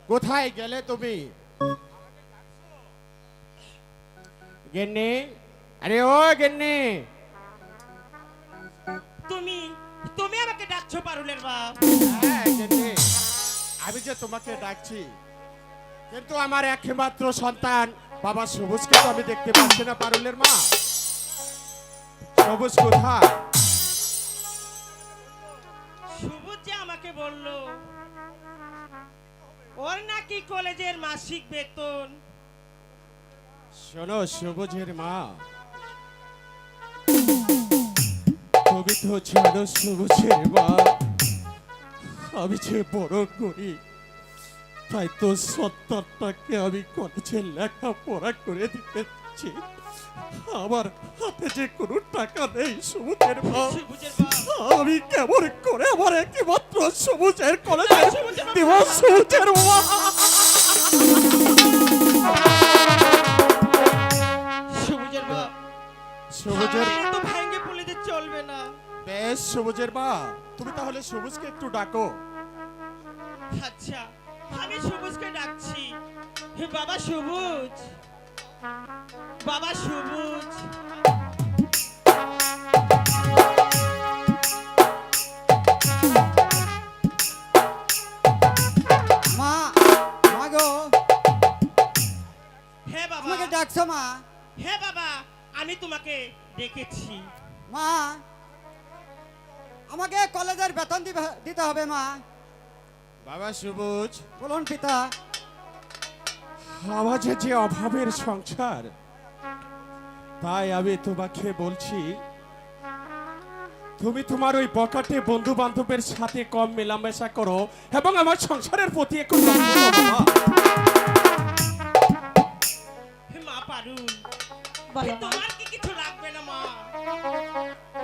কোথায় গেলে তুমি? গিন্নি, আরে ও গিন্নি, তুমি তুমি আমাকে ডাকছো পারুলের বাপ? হ্যাঁ গিন্নি, আমি যে তোমাকে ডাকছি, কিন্তু আমার একমাত্র সন্তান বাবা সবুজকে তো আমি দেখতে পাচ্ছি না। পারুলের মা, সবুজ কোথায়? সবুজ যে আমাকে বললো ওর নাকি কলেজের মাসিক বেতন। শোনো সবুজের মা, তুমি তো জানো সবুজের মা, আমি যে বড় করি, তাই তো সন্তানটাকে আমি কলেজে লেখাপড়া করে দিতেছি। আমার হাতে যে কোনো টাকা নেই সবুজের মা, সবুজের বাপ, আমি কেমন করে আমার একমাত্র সবুজের কলেজে সবুজের মা, দিব? সবুজের মা, সবুজের বাপ, সবুজের হায়, তো ভেঙে পড়লে চলবে না। বেশ সবুজের মা, তুমি তাহলে সবুজকে একটু ডাকো। আচ্ছা, আমি সবুজকে ডাকছি। হে বাবা সবুজ, বাবা সবুজ। মা, মা গো, হে বাবা, আমাকে ডাকছো মা? হে বাবা, আমি তোমাকে ডেকেছি। মা, আমাকে কলেজের বেতন দিতে হবে মা। বাবা সবুজ, বলুন পিতা। আমাদের যে অভাবের সংসার, তাই আমি তোমাকে বলছি, তুমি তোমার ওই বকাটে বন্ধু বান্ধবের সাথে কম মেলামেশা করো এবং আমার সংসারের প্রতি একটু লক্ষ্য রাখো, মা। হে মা পারুল, বলো হে মা। তোমার কি কিছু লাগবে না মা?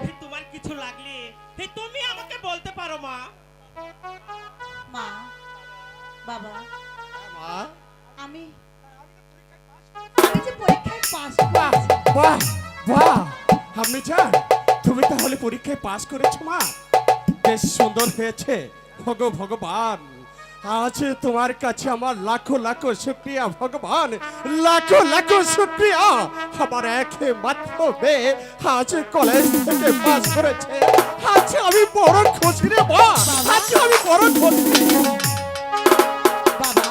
হে তোমার কিছু লাগলে হে তুমি আমাকে বলতে পারো মা। মা, বাবা, মা, আমি আমি যে পরীক্ষায় পাস বাহ করেছি। বাহ বাহ, আপনি চান তুমি তাহলে পরীক্ষায় পাস করেছো মা? বেশ সুন্দর হয়েছে। ভগবান, আজ তোমার কাছে আমার লাখো লাখো শুকরিয়া ভগবান, লাখো লাখো শুকরিয়া। আমার একমাত্র মেয়ে আজ কলেজ থেকে পাস করেছে। আজ আমি বড় খুশি রে মা, আজ আমি বড় খুশি। বাবা,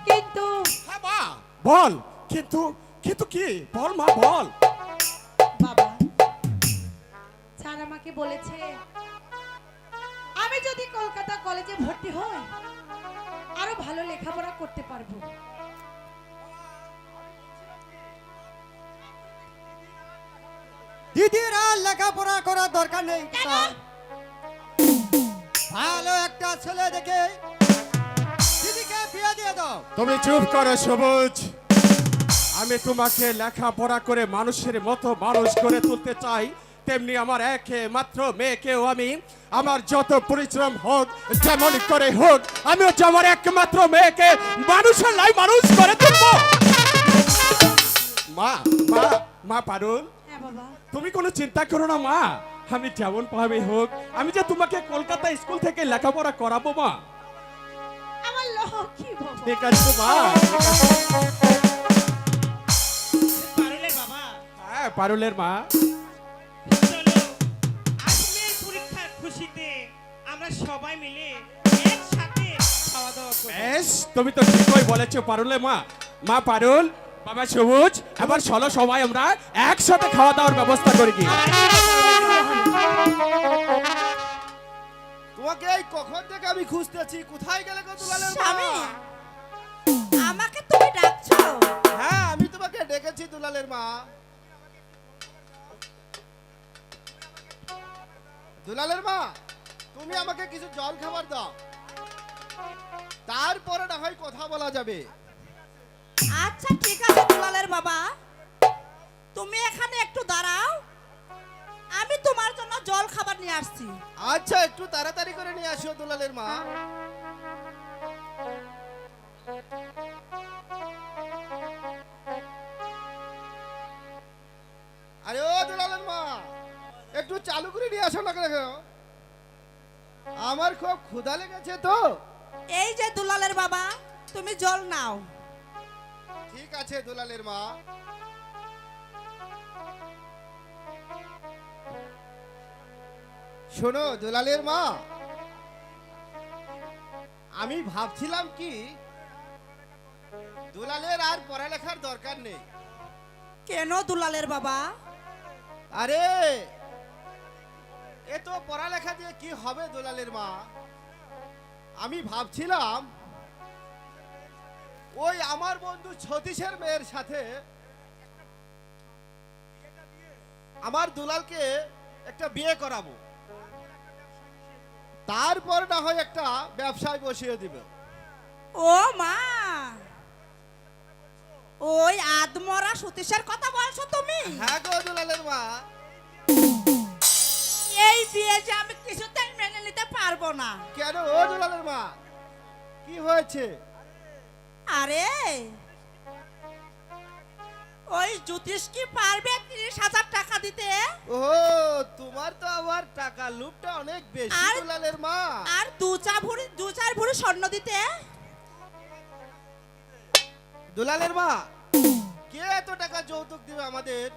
কিন্তু হ্যাঁ মা, বল। কিন্তু কিন্তু কি বল মা, বল। বাবা, স্যার আমাকে বলেছে আমি যদি কলকাতা কলেজে ভর্তি হই আরো ভালো লেখাপড়া করতে পারবো। দিদির আর লেখাপড়া করার দরকার নেই পিতা। ভালো একটা ছেলে দেখে দিদিকে বিয়ে দিয়ে দাও। তুমি চুপ করো সবুজ। আমি তোমাকে লেখাপড়া করে মানুষের মতো মানুষ করে তুলতে চাই, তেমনি আমার একমাত্র মেয়েকেও আমি আমার যত পরিশ্রম হোক, যেমন করে হোক, আমিও যে আমার একমাত্র মেয়েকে মানুষের লাই মানুষ করে তুলবো। মা মা মা পারুল, হ্যাঁ বাবা, তুমি কোনো চিন্তা করো না মা, আমি যেমন ভাবে হোক আমি যে তোমাকে কলকাতা স্কুল থেকে লেখাপড়া করাবো মা। আমার লক্ষ্মী বাবা। ঠিক আছে মা, ঠিক আছে। পারুলের বাবা, হ্যাঁ পারুলের মা, চলো আজ মেয়ের পরীক্ষার খুশিতে আমরা সবাই মিলে একসাথে খাওয়া দাওয়া করি। বেশ, তুমি তো ঠিকই বলেছো পারুলে মা। মা পারুল, বাবা সবুজ, এবার চলো সবাই আমরা একসাথে খাওয়া দাওয়ার ব্যবস্থা করি কি। তোমাকে এই কখন থেকে আমি খুঁজতেছি, কোথায় গেলে গো দুলালের মা? স্বামী, আমাকে তুমি ডাকছো? হ্যাঁ, আমি তোমাকে ডেকেছি দুলালের মা। দুলালের মা, তুমি আমাকে কিছু জল খাবার দাও, তারপরে না হয় কথা বলা যাবে। আচ্ছা ঠিক আছে দুলালের বাবা, তুমি এখানে একটু দাঁড়াও, আমি তোমার জন্য জল খাবার নিয়ে আসছি। আচ্ছা, একটু তাড়াতাড়ি করে নিয়ে আসো দুলালের মা। আরে ও দুলালের মা, একটু চালু করে নিয়ে আসো না কেন? আমার খুব ক্ষুধা লেগেছে তো, এই যে দুলালের বাবা, তুমি জল নাও। ঠিক আছে দুলালের মা। শোনো দুলালের মা, আমি ভাবছিলাম কি দুলালের আর পড়ালেখার দরকার নেই। কেন দুলালের বাবা? আরে এ তো পড়ালেখা দিয়ে কি হবে দুলালের মা। আমি ভাবছিলাম ওই আমার বন্ধু সতীশের মেয়ের সাথে আমার দুলালকে একটা বিয়ে করাবো, তারপর না হয় একটা ব্যবসায় বসিয়ে দিব। ও মা, ওই আদমরা সতীশের কথা বলছো তুমি? হ্যাঁ গো দুলালের মা। এই বিয়ে যে আমি কিছুতেই মেনে নিতে পারবো না। কেন ও দুলালের মা, কি হয়েছে? আরে ওই জ্যোতিষ কি পারবে 30,000 টাকা দিতে? ও তোমার তো আবার টাকা লোভটা অনেক বেশি আর- দুলালের মা। আর দু চার ভরি স্বর্ণ দিতে? দুলালের মা, কে এত টাকা যৌতুক দিবে আমাদের?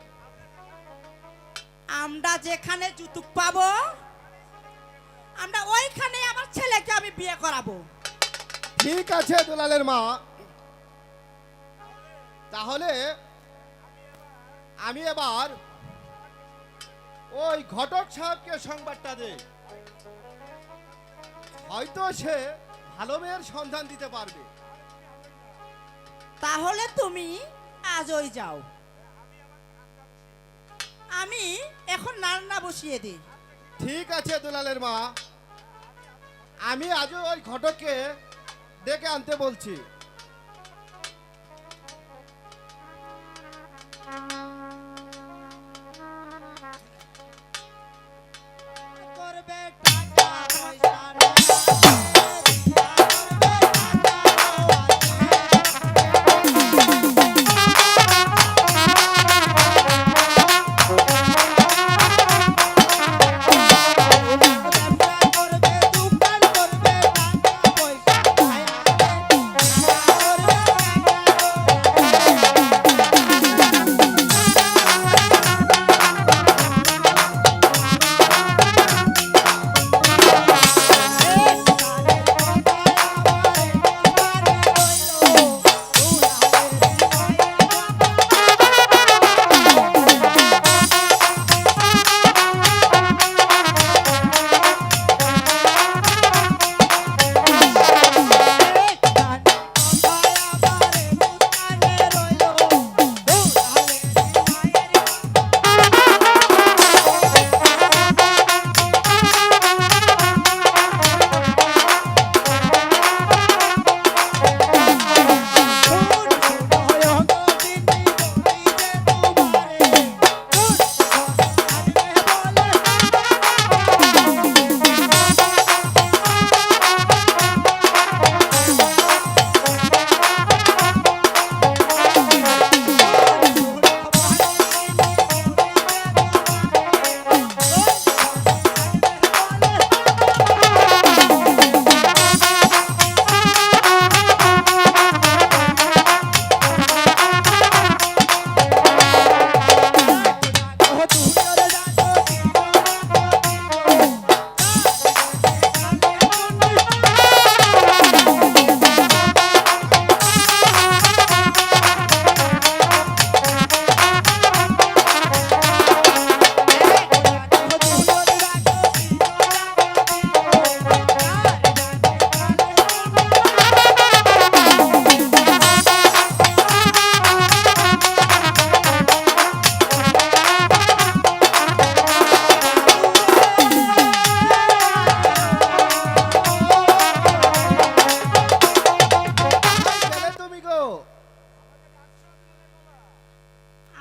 আমরা যেখানে যৌতুক পাবো আমরা ওইখানে আমার ছেলেকে আমি বিয়ে করাবো। ঠিক আছে দুলালের মা, তাহলে আমি এবার ওই ঘটক সাহেবকে সংবাদটা দেই, হয়তো সে ভালো মেয়ের সন্ধান দিতে পারবে। তাহলে তুমি আজই যাও, আমি এখন রান্না বসিয়ে দিই। ঠিক আছে দুলালের মা, আমি আজও ওই ঘটককে ডেকে আনতে বলছি। করবে টাকা পয়সা করবে দোকান করবে টাকা পয়সা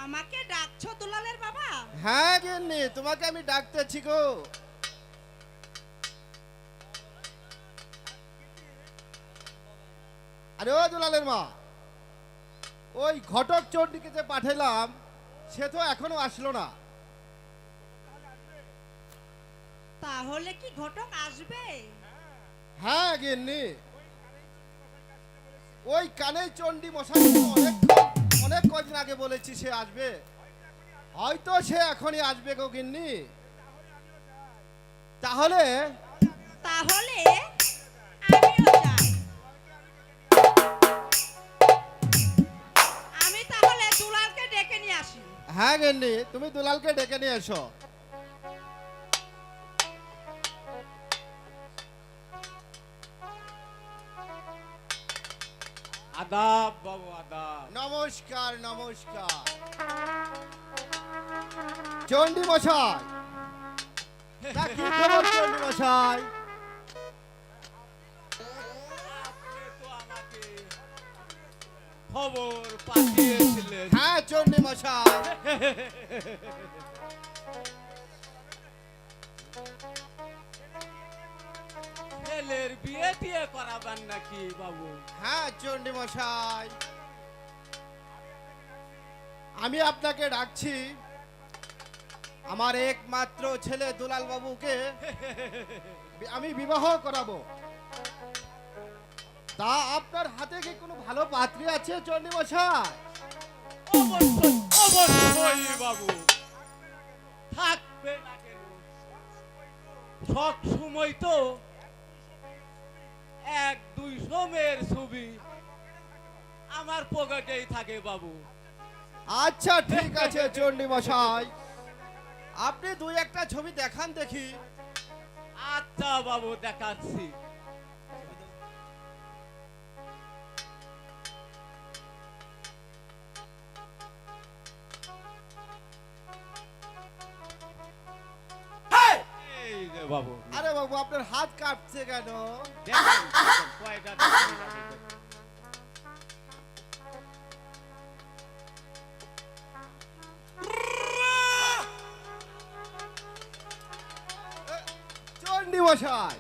আমাকে ডাকছো দুলালের বাবা? হ্যাঁ গিন্নি, তোমাকে আমি ডাকতেছি গো। আরে ও দুলালের মা, ওই ঘটক চণ্ডীকে যে পাঠালাম সে তো এখনো আসলো না। তাহলে কি ঘটক আসবে? হ্যাঁ গিন্নি, ওই কানে চণ্ডী মশাই অনেক কদিন আগে বলেছি সে আসবে, হয়তো সে এখনই আসবে গো গিন্নি। তাহলে তাহলে আমিও যাই। আমি তাহলে দুলালকে ডেকে নিয়ে আসি। হ্যাঁ গিন্নি, তুমি দুলালকে ডেকে নিয়ে এসো। আদাব বাবু, আদাব। নমস্কার নমস্কার। চণ্ডী মশাই, তা কি খবর চণ্ডী মশাই? আপনি তো আমাকে খবর পাঠিয়েছিলেন। হ্যাঁ চণ্ডী মশাই, ছেলের বিয়ে দিয়ে করাবেন নাকি বাবু? হ্যাঁ চণ্ডী মশাই, আমি আপনাকে ডাকছি আমার একমাত্র ছেলে দুলাল বাবুকে আমি বিবাহ করাবো। তা আপনার হাতে কি কোনো ভালো পাত্রী আছে চণ্ডী মশাই? অবশ্যই অবশ্যই বাবু, থাকবে না কেন? সব সময় তো 1-200 মেয়ের ছবি আমার পকেটেই থাকে বাবু। আচ্ছা ঠিক আছে চণ্ডী মশাই, আপনি দুই একটা ছবি দেখান দেখি। আচ্ছা বাবু, দেখাচ্ছি। এই যে বাবু, আরে বাবু আপনার হাত কাঁপছে কেন? দেখেন, দেখেন, কয়টা দেখেন না দেখেন। চণ্ডী মশাই,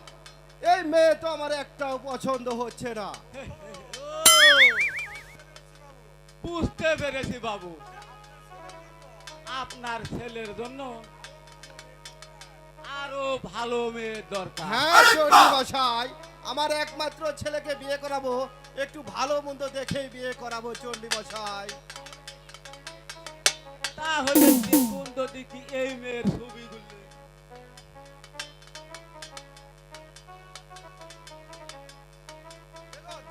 এই মেয়ে তো আমার একটাও পছন্দ হচ্ছে না। বুঝতে পেরেছি বাবু, আপনার ছেলের জন্য আরো ভালো মেয়ের দরকার। হ্যাঁ চণ্ডী মশাই, আমার একমাত্র ছেলেকে বিয়ে করাবো, একটু ভালো মন্দ দেখেই বিয়ে করাবো চণ্ডী মশাই। তাহলে কি কোন দেখি এই মেয়ের ছবিগুলো?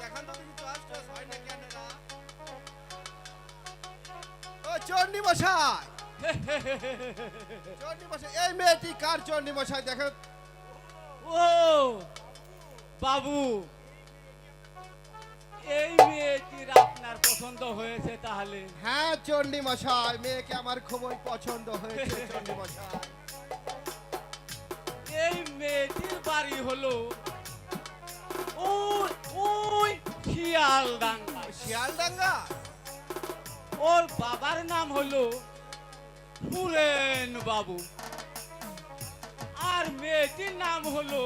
দেখান তো দেখি চয়েস টয়েস হয় না কেন এরা? ও চণ্ডী মশাই, চণ্ডী মশাই, এই মেয়েটি কার চণ্ডী মশাই দেখেন? ও বাবু, এই মেয়েটির আপনার পছন্দ হয়েছে তাহলে? হ্যাঁ চণ্ডী মশাই, মেয়েকে আমার খুবই পছন্দ হয়েছে চণ্ডী মশাই। এই মেয়েটির বাড়ি হলো ওই ওই শিয়ালডাঙ্গা। শিয়ালডাঙ্গা? ওর বাবার নাম হলো সুরেন বাবু, আর মেয়েটির নাম হলো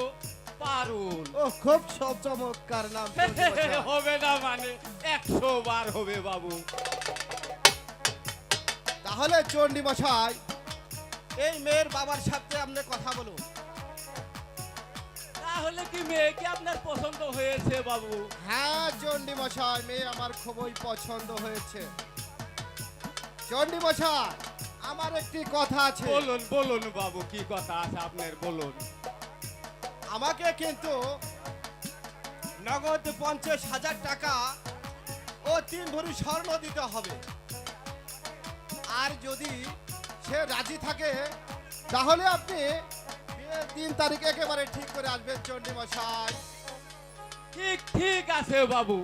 পারুল। ও খুব সব চমৎকার নাম চণ্ডী মশাই। হবে না মানে 100 বার হবে বাবু। তাহলে চণ্ডী মশাই, এই মেয়ের বাবার সাথে আপনি কথা বলুন। তাহলে কি মেয়েকে আপনার পছন্দ হয়েছে বাবু? হ্যাঁ চণ্ডী মশাই, মেয়ে আমার খুবই পছন্দ হয়েছে। চণ্ডী মশাই, আমার একটি কথা আছে। বলুন বলুন বাবু, কি কথা আছে আপনার, বলুন। আমাকে কিন্তু নগদ 50,000 টাকা ও 3 ভরি স্বর্ণ দিতে হবে, আর যদি সে রাজি থাকে তাহলে আপনি বিয়ের 3 তারিখ একেবারে ঠিক করে আসবেন চণ্ডী মশাই। ঠিক ঠিক আছে বাবু।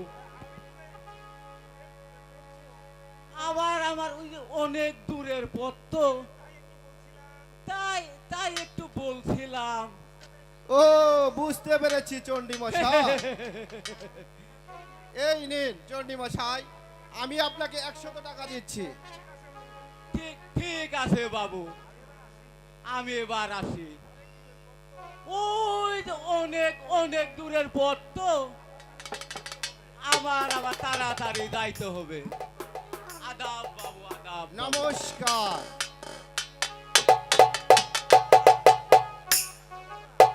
আমার ওই যে অনেক দূরের পথ তো, তাই তাই একটু বলছিলাম। ও বুঝতে পেরেছি চণ্ডী মশাই। এই নিন চণ্ডী মশাই, আমি আপনাকে 100 টাকা দিচ্ছি। ঠিক ঠিক আছে বাবু, আমি এবার আসি। ওই যে অনেক অনেক দূরের পথ তো, আমার আবার তাড়াতাড়ি যাইতে হবে। আদাব বাবু, আদাব। নমস্কার।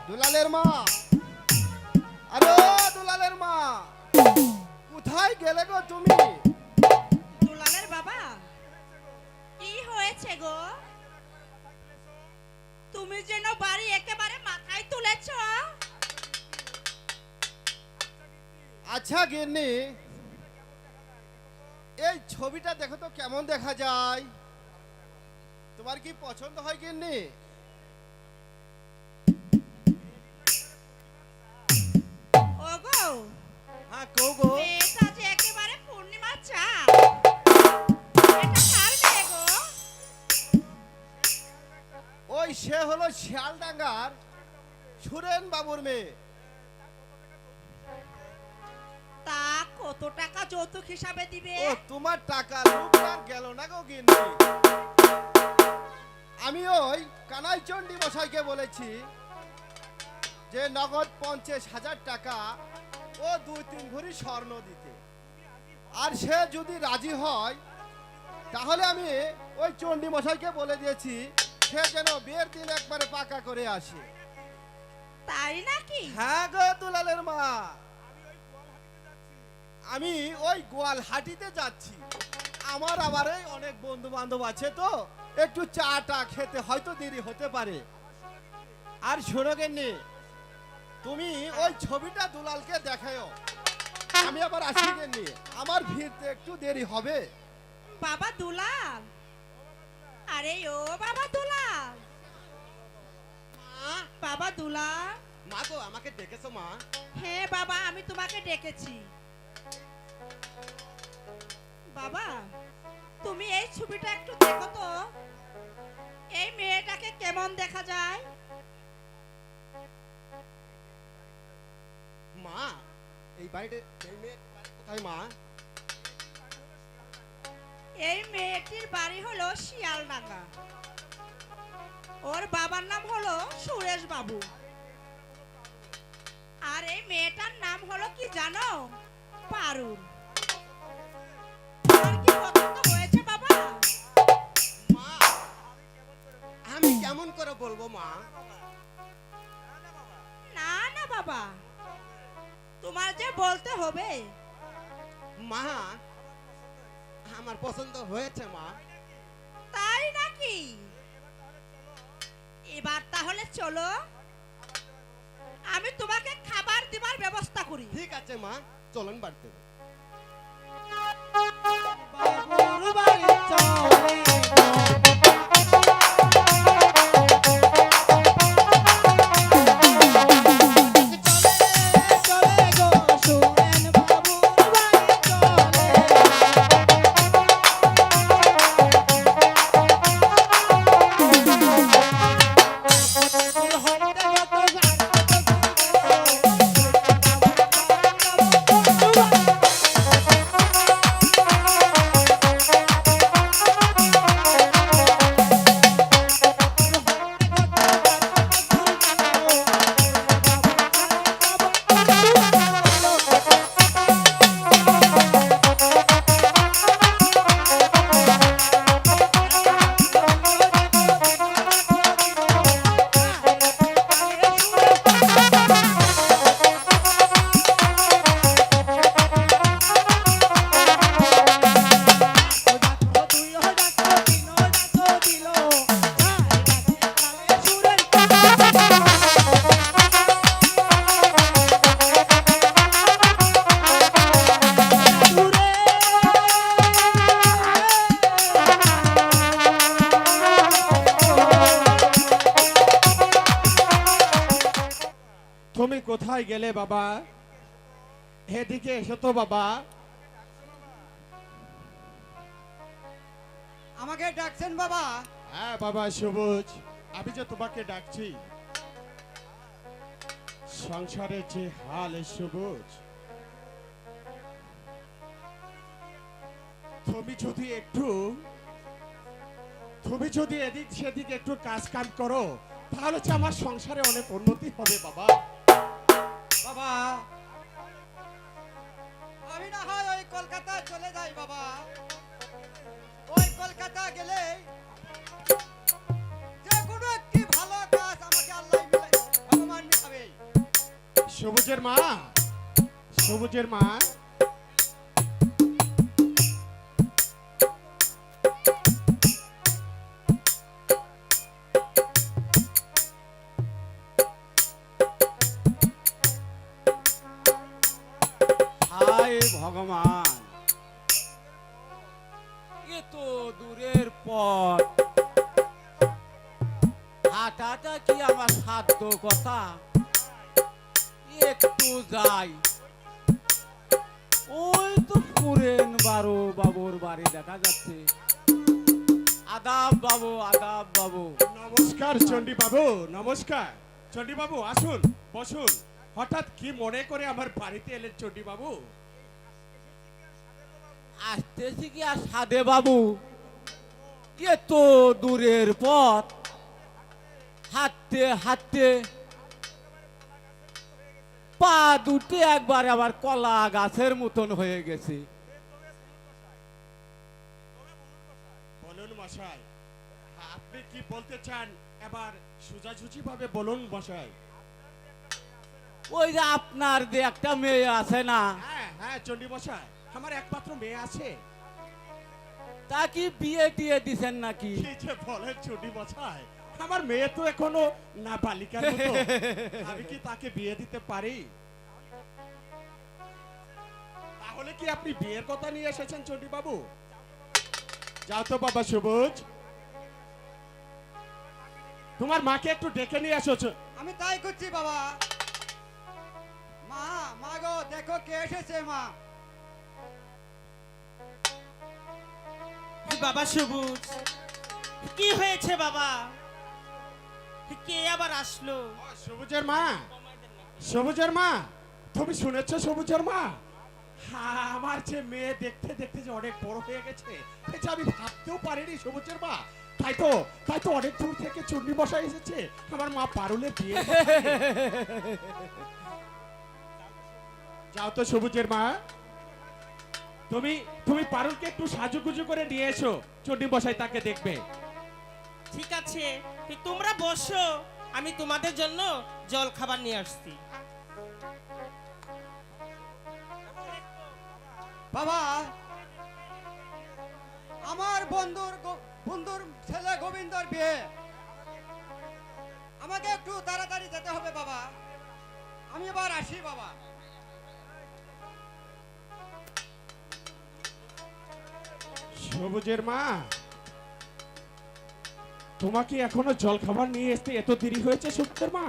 দুলালের মা, আরে ও দুলালের মা, কোথায় গেলে গো তুমি? দুলালের বাবা, কি হয়েছে গো? তুমি যেন বাড়ি একেবারে মাথায় তুলেছ। আচ্ছা গিন্নি, এই ছবিটা দেখো তো কেমন দেখা যায়। তোমার কি পছন্দ হয় গিন্নি? ওগো, হ্যাঁ কও গো। মেয়েটা যে একেবারে পূর্ণিমার চাঁদ। এটা কার মেয়ে গো? ওই সে হলো শিয়ালডাঙ্গার সুরেন বাবুর মেয়ে। তা কত টাকা যৌতুক হিসাবে দিবে? ও তোমার টাকা লোক আর গেল না গো গিন্নি। আমি ওই কানাইচন্ডী মশাইকে বলেছি যে নগদ 50,000 টাকা ও 2-3 ভরি স্বর্ণ দিতে। আর সে যদি রাজি হয় তাহলে আমি ওই চণ্ডী মশাইকে বলে দিয়েছি সে যেন বিয়ের দিন একবারে পাকা করে আসে। তাই নাকি? হ্যাঁ গো দুলালের মা, আমি ওই গোয়ালহাটিতে যাচ্ছি। আমার আবার এই অনেক বন্ধু বান্ধব আছে, তো একটু চা টা খেতে হয়তো দেরি হতে পারে। আর শোনো গেন্নি, তুমি ওই ছবিটা দুলালকে দেখাও। আমি আবার আসি গেন্নি, আমার ভিড়তে একটু দেরি হবে। বাবা দুলাল, আরে ও বাবা দুলাল, বাবা দুলাল। মা গো, আমাকে ডেকেছো মা? হ্যাঁ বাবা, আমি তোমাকে ডেকেছি। বাবা, তুমি এই ছবিটা একটু দেখো তো, এই মেয়েটাকে কেমন দেখা যায়। মা, এই বাড়িতে এই মেয়ে কোথায় মা? এই মেয়েটির বাড়ি হলো শিয়ালডাঙ্গা। ওর বাবার নাম হলো সুরেশ বাবু। আর এই মেয়েটার নাম হলো কি জানো? পারুল। তোমার কি পছন্দ হয়েছে বাবা? মা, আমি কেমন করে বলবো মা? না না বাবা, তোমার যে বলতে হবে। মা, আমার পছন্দ হয়েছে মা। তাই নাকি? এবার তাহলে চলো, আমি তোমাকে খাবার দিবার ব্যবস্থা করি। ঠিক আছে মা, চলুন বাড়িতে। বাবুর বাড়ি চলে চলে গো সুরেন বাবুর বাড়ি চলে। হতে তুমি কোথায় গেলে বাবা? এদিকে এসো তো বাবা। আমাকে ডাকছেন বাবা? হ্যাঁ বাবা সবুজ, আমি যে তোমাকে ডাকছি। সংসারের যে হাল এই সবুজ, তুমি যদি এদিক সেদিক একটু কাজ কাম করো তাহলে যে আমার সংসারে অনেক উন্নতি হবে বাবা। বাবা, আমি না হয় ওই কলকাতা চলে যাই বাবা। ওই কলকাতা গেলে যে কোনো একটি ভালো কাজ আমাকে আল্লাহ ভগবান মিলাবে। সবুজের মা, ভগবান, এ তো দূরের পথ, হাঁটাটা কি আমার সাধ্য কথা? একটু যাই, ওই তো পুরেন বাবুর বাড়ি দেখা যাচ্ছে। আদাব বাবু, আদাব বাবু। নমস্কার চণ্ডী বাবু, নমস্কার। চণ্ডী বাবু আসুন, বসুন। হঠাৎ কি মনে করে আমার বাড়িতে এলেন চণ্ডী বাবু? আসতেছি কি আর সাধে বাবু, এ তো দূরের পথ, হাঁটতে হাঁটতে পা দুটি একবার আবার কলা গাছের মতন হয়ে গেছে। বলুন মশাই, আপনি কি বলতে চান এবার সোজাসুজি ভাবে বলুন মশাই। ওই যে আপনার যে একটা মেয়ে আছে না, হ্যাঁ হ্যাঁ চণ্ডী মশাই, আমার একমাত্র মেয়ে আছে। তা কি বিয়ে টিয়ে দিছেন নাকি? কি যে বলেন চণ্ডী মশাই, আমার মেয়ে তো এখনো না বালিকার মতো, আমি কি তাকে বিয়ে দিতে পারি? তাহলে কি আপনি বিয়ের কথা নিয়ে এসেছেন চণ্ডী বাবু? যাও তো বাবা সবুজ, তোমার মাকে একটু ডেকে নিয়ে এসেছো। আমি তাই করছি বাবা। মা, মা গো, দেখো কে এসেছে মা। বাবা সবুজ, কি হয়েছে বাবা? কে আবার আসলো? সবুজের মা, সবুজের মা, তুমি শুনেছো সবুজের মা? হ্যাঁ, আমার যে মেয়ে দেখতে দেখতে যে অনেক বড় হয়ে গেছে, এটা আমি ভাবতেও পারিনি সবুজের মা। তাই তো অনেক দূর থেকে চণ্ডী মশাই এসেছে আমার মা পারুলের বিয়ে। যাও তো সবুজের মা, তুমি পারুলকে একটু সাজুগুজু করে নিয়ে এসো, চণ্ডী মশাই তাকে দেখবে। ঠিক আছে, তোমরা বসো, আমি তোমাদের জন্য জল খাবার নিয়ে আসছি। বাবা, আমার বন্ধুর ছেলে গোবিন্দর বিয়ে, আমাকে একটু তাড়াতাড়ি যেতে হবে বাবা। আমি এবার আসি বাবা। সবুজের মা, তোমাকে এখনো জল খাবার নিয়ে আসতে এত দেরি হয়েছে সবুজের মা?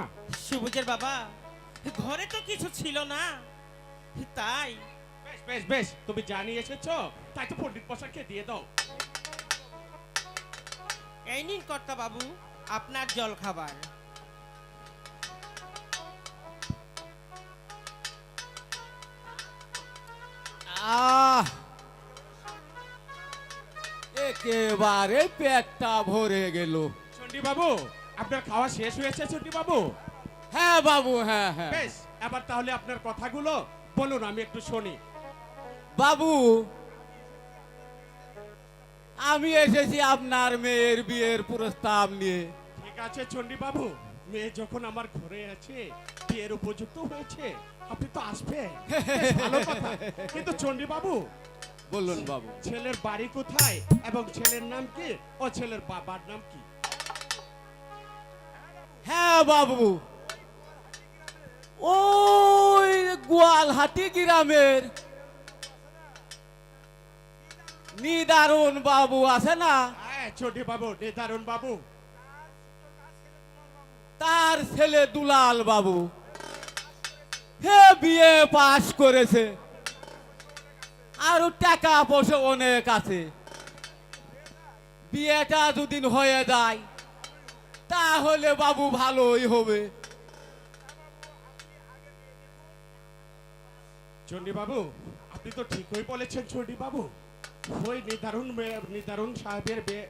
সবুজের বাবা, ঘরে তো কিছু ছিল না, তাই। বেশ বেশ বেশ, তুমি জানিয়ে এসেছো, তাই তো পণ্ডিত মশাইকে দিয়ে দাও। এই নিন কর্তা বাবু আপনার জল খাবার। আহ, একেবারে পেটটা ভরে গেল। চণ্ডী বাবু, আপনার খাওয়া শেষ হয়েছে চণ্ডী বাবু? হ্যাঁ বাবু, হ্যাঁ হ্যাঁ। বেশ, এবার তাহলে আপনার কথাগুলো বলুন, আমি একটু শুনি। বাবু, আমি এসেছি আপনার মেয়ের বিয়ের প্রস্তাব নিয়ে। ঠিক আছে চণ্ডী বাবু, মেয়ে যখন আমার ঘরে আছে, বিয়ের উপযুক্ত হয়েছে, আপনি তো আসবেন, বেশ ভালো কথা। কিন্তু চণ্ডী বাবু, বলুন বাবু। ছেলের বাড়ি কোথায় এবং ছেলের নাম কি ও ছেলের বাবার নাম কি? হ্যাঁ বাবু, ওই গোয়ালহাটি গ্রামের নিদারুন বাবু আছে না, হ্যাঁ চণ্ডী বাবু, নিদারুন বাবু, তার ছেলে দুলাল বাবু, হে বিয়ে পাশ করেছে, আরো টাকা পয়সা অনেক আছে। বিয়েটা যদি হয়ে যায় তাহলে বাবু ভালোই হবে। চণ্ডী বাবু, আপনি তো ঠিকই বলেছেন চণ্ডী বাবু। ওই নিদারুন সাহেবের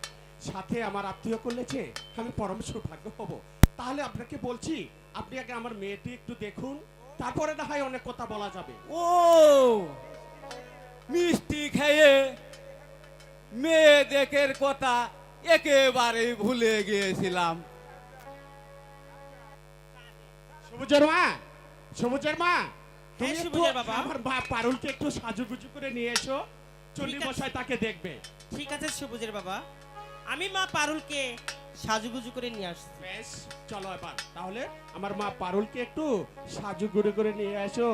সাথে আমার আত্মীয় করলেছে, আমি পরম সৌভাগ্য হব। তাহলে আপনাকে বলছি, আপনি আগে আমার মেয়েটি একটু দেখুন, তারপরে না হয় অনেক কথা বলা যাবে। ও, মিষ্টি খেয়ে মেয়ে দেখের কথা একেবারে ভুলে গিয়েছিলাম। সবুজের মা, সবুজের মা, তুমি হ্যাঁ, একটু সবুজের বাবা। আমার পারুলকে একটু সাজুগুজু করে নিয়ে এসো, চণ্ডী ঠিক আছে। মশাই তাকে দেখবে। ঠিক আছে সবুজের বাবা, আমি মা পারুলকে সাজুগুজু করে নিয়ে আসছি। বেশ, চলো এবার তাহলে আমার মা পারুলকে একটু সাজুগুজু করে নিয়ে এসো।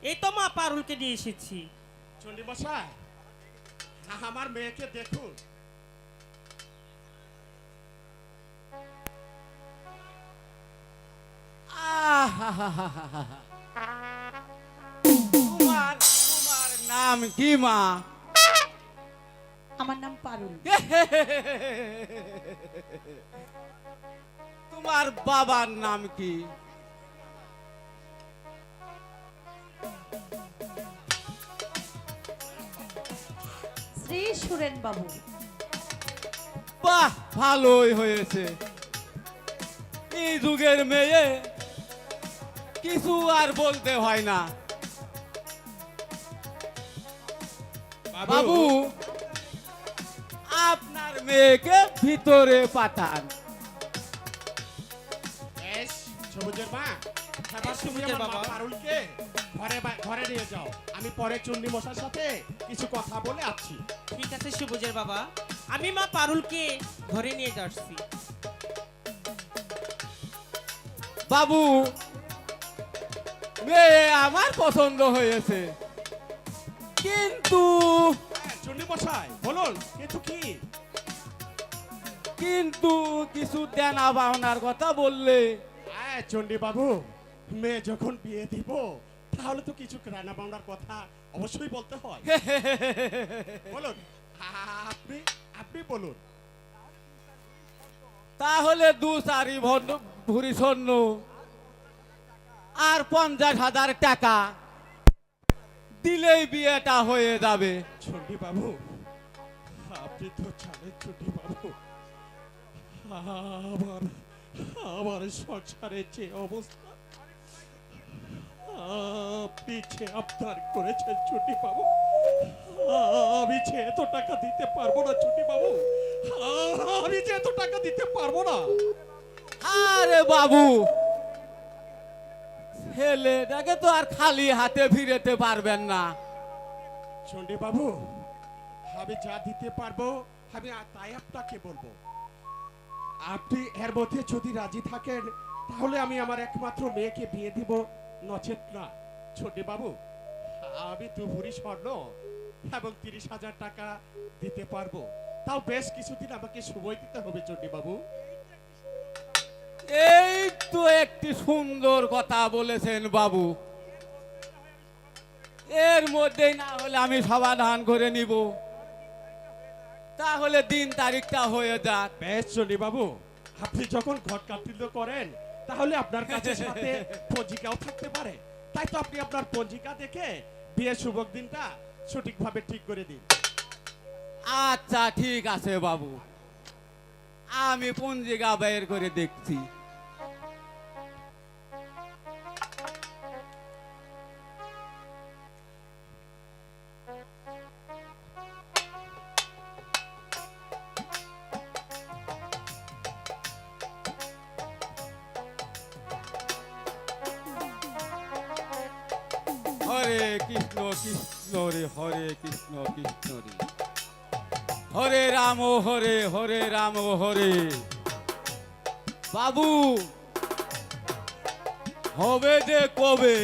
এই তো মা পারুলকে নিয়ে এসেছি। চন্ডী মশাই, আমার মেয়েকে দেখুন। আহাহাহাহা। তোমার তোমার নাম কি মা? আমার নাম পারুল। তোমার বাবার নাম কি? শ্রী সুরেন বাবু। বাহ, ভালোই হয়েছে। এই যুগের মেয়ে কিছু আর বলতে হয় না। বাবু, আপনার মেয়েকে ভিতরে পাঠান। বেশ, সবুজের মা, এবার তুমি সবুজের আমার মা বাবা। পারুলকে ঘরে নিয়ে যাও। আমি পরে চন্ডী মশার সাথে কিছু কথা বলে আসছি। ঠিক আছে সবুজের বাবা, আমি মা পারুলকে ঘরে নিয়ে যাচ্ছি। বাবু, মেয়ে আমার পছন্দ হয়েছে, কিন্তু চন্ডী মশাই বলুন, কিন্তু কি? কিন্তু কিছু দেনা পাওনার কথা বললে। চন্ডী বাবু, মেয়ে যখন বিয়ে দিব তাহলে তো কিছু রান্না বান্নার কথা অবশ্যই বলতে হয়। বলুন, আপনি আপনি বলুন। তাহলে 2-4 ভরি স্বর্ণ আর 50,000 টাকা দিলেই বিয়েটা হয়ে যাবে। চন্ডী বাবু, আপনি তো জানেন চন্ডী বাবু, আমার আমার সংসারের যে অবস্থা, আপনি যে আপনার করেছেন চন্ডী বাবু, আমি যে এত টাকা দিতে পারবো না চন্ডী বাবু, আমি যে এত টাকা দিতে পারবো না। আরে বাবু, ছেলেটাকে তো আর খালি হাতে ফিরেতে পারবেন না। চন্ডী বাবু, আমি যা দিতে পারবো আমি তাই আপনাকে বলবো। আপনি এর মধ্যে যদি রাজি থাকেন তাহলে আমি আমার একমাত্র মেয়েকে বিয়ে দিব, নচেত না। চন্ডী বাবু, আমি 2 ভরি স্বর্ণ এবং 30,000 টাকা দিতে পারবো। তাও বেশ কিছুদিন আমাকে সময় দিতে হবে চন্ডী বাবু। এই তো একটি সুন্দর কথা বলেছেন বাবু। এর মধ্যেই না হলে আমি সমাধান করে নিব। তাহলে দিন তারিখটা হয়ে যাক। বেশ চন্ডী বাবু, আপনি যখন ঘট কাটতিল করেন তাহলে আপনার কাছে সাথে পঞ্জিকাও থাকতে পারে। তাই তো আপনি আপনার পঞ্জিকা দেখে বিয়ের শুভ দিনটা সঠিকভাবে ঠিক করে দিন। আচ্ছা ঠিক আছে বাবু, আমি পঞ্জিকা বের করে দেখছি। হরে কৃষ্ণ কৃষ্ণ রে হরে কৃষ্ণ কৃষ্ণ রে হরে রাম হরে হরে রাম হরে। বাবু, হবে যে কবে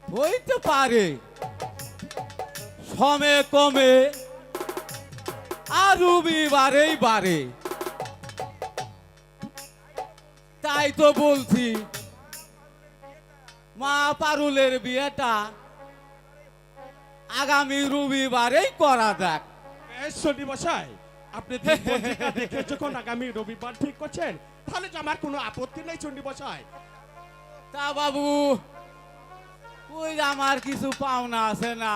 হইতে পারে, সমে কমে আর রবিবারেই বারে। তাই তো বলছি মা পারুলের বিয়েটা আগামী রবিবারেই করা যাক। বেশ চন্ডী মশাই, আপনি দিন পঞ্জিকা দেখে যখন আগামী রবিবার ঠিক করছেন তাহলে তো আমার কোনো আপত্তি নেই চন্ডী মশাই। তা বাবু, ওই আমার কিছু পাওনা আছে না?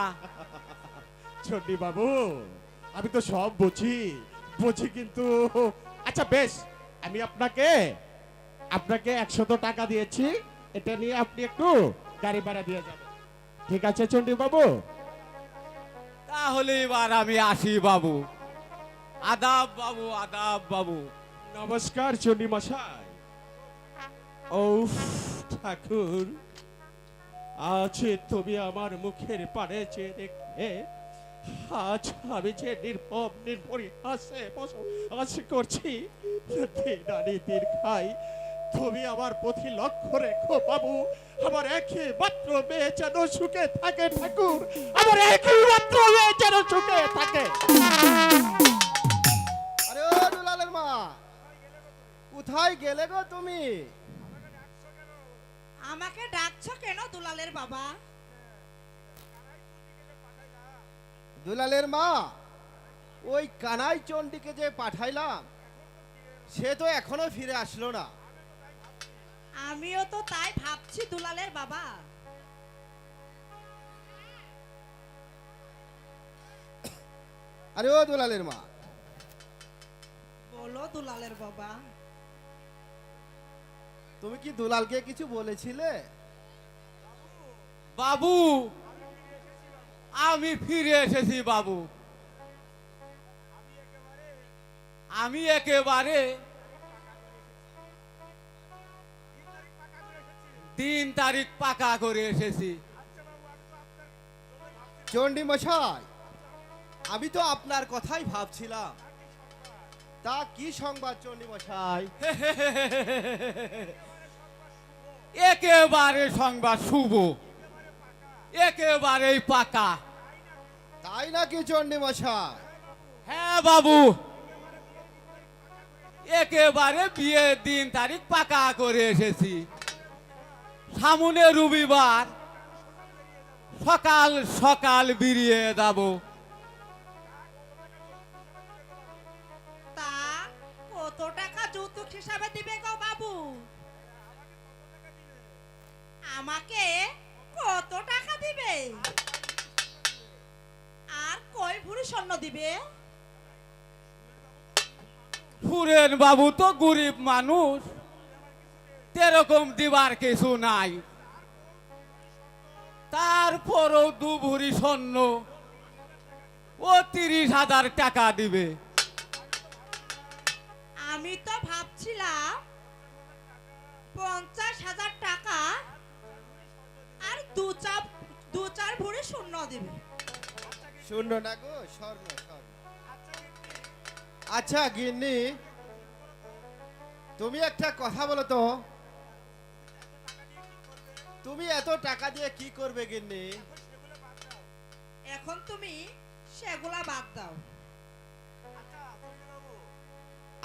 চন্ডী বাবু, আমি তো সব বুঝি বুঝি কিন্তু আচ্ছা বেশ, আমি আপনাকে 100 টাকা দিয়েছি, এটা নিয়ে আপনি একটু গাড়ি ভাড়া দিয়ে যাবেন। ঠিক আছে চন্ডী বাবু? তাহলে এবার আমি আসি বাবু। আদাব বাবু, আদাব বাবু। নমস্কার চন্ডী মশাই। ও ঠাকুর, আছে তুমি আমার মুখের পানে চেয়ে দেখে আজ আমি যে নির্ভরী হাসে বসবাস করছি, দিন আনি দিন খাই, তুমি আমার প্রতি লক্ষ্য রেখো বাবু। আমার একই মাত্র মেয়ে যেন সুখে থাকে ঠাকুর, আমার একই মাত্র মেয়ে যেন সুখে থাকে। আরে ও দুলালের মা, কোথায় গেলে গো তুমি? আমাকে ডাকছো কেন দুলালের বাবা? দুলালের মা, ওই কানাই চণ্ডীকে যে পাঠাইলাম সে তো এখনো ফিরে আসলো না। আমিও তো তাই ভাবছি দুলালের বাবা। আরে ও দুলালের মা, বলো দুলালের বাবা। তুমি কি দুলালকে কিছু বলেছিলে? বাবু, আমি ফিরে এসেছি বাবু। আমি একেবারে দিন তারিখ পাকা করে এসেছি। চণ্ডী মশাই, আমি তো আপনার কথাই ভাবছিলাম। তা কি সংবাদ চণ্ডী মশাই? একেবারে সংবাদ শুভ, একেবারেই পাকা। তাই নাকি চণ্ডী মশাই? হ্যাঁ বাবু, একেবারে বিয়ের দিন তারিখ পাকা করে এসেছি। সামনে রবিবার সকাল সকাল বেরিয়ে যাব। তা কত টাকা যৌতুক হিসাবে দিবে গো বাবু? আমাকে কত টাকা দিবে? আর কয় ভরি স্বর্ণ দিবে? সুরেন বাবু তো গরিব মানুষ, এরকম দিবার কিছু নাই। তারপরও 2 ভরি স্বর্ণ ও 30,000 টাকা দিবে। আমি তো ভাবছিলাম 50,000 টাকা আর দু চার ভরি স্বর্ণ দিবে। শূন্য না গো, স্বর্ণ স্বর্ণ। আচ্ছা গিন্নি, তুমি একটা কথা বলো তো, তুমি এত টাকা দিয়ে কি করবে গিন্নি? এখন তুমি সেগুলা বাদ দাও।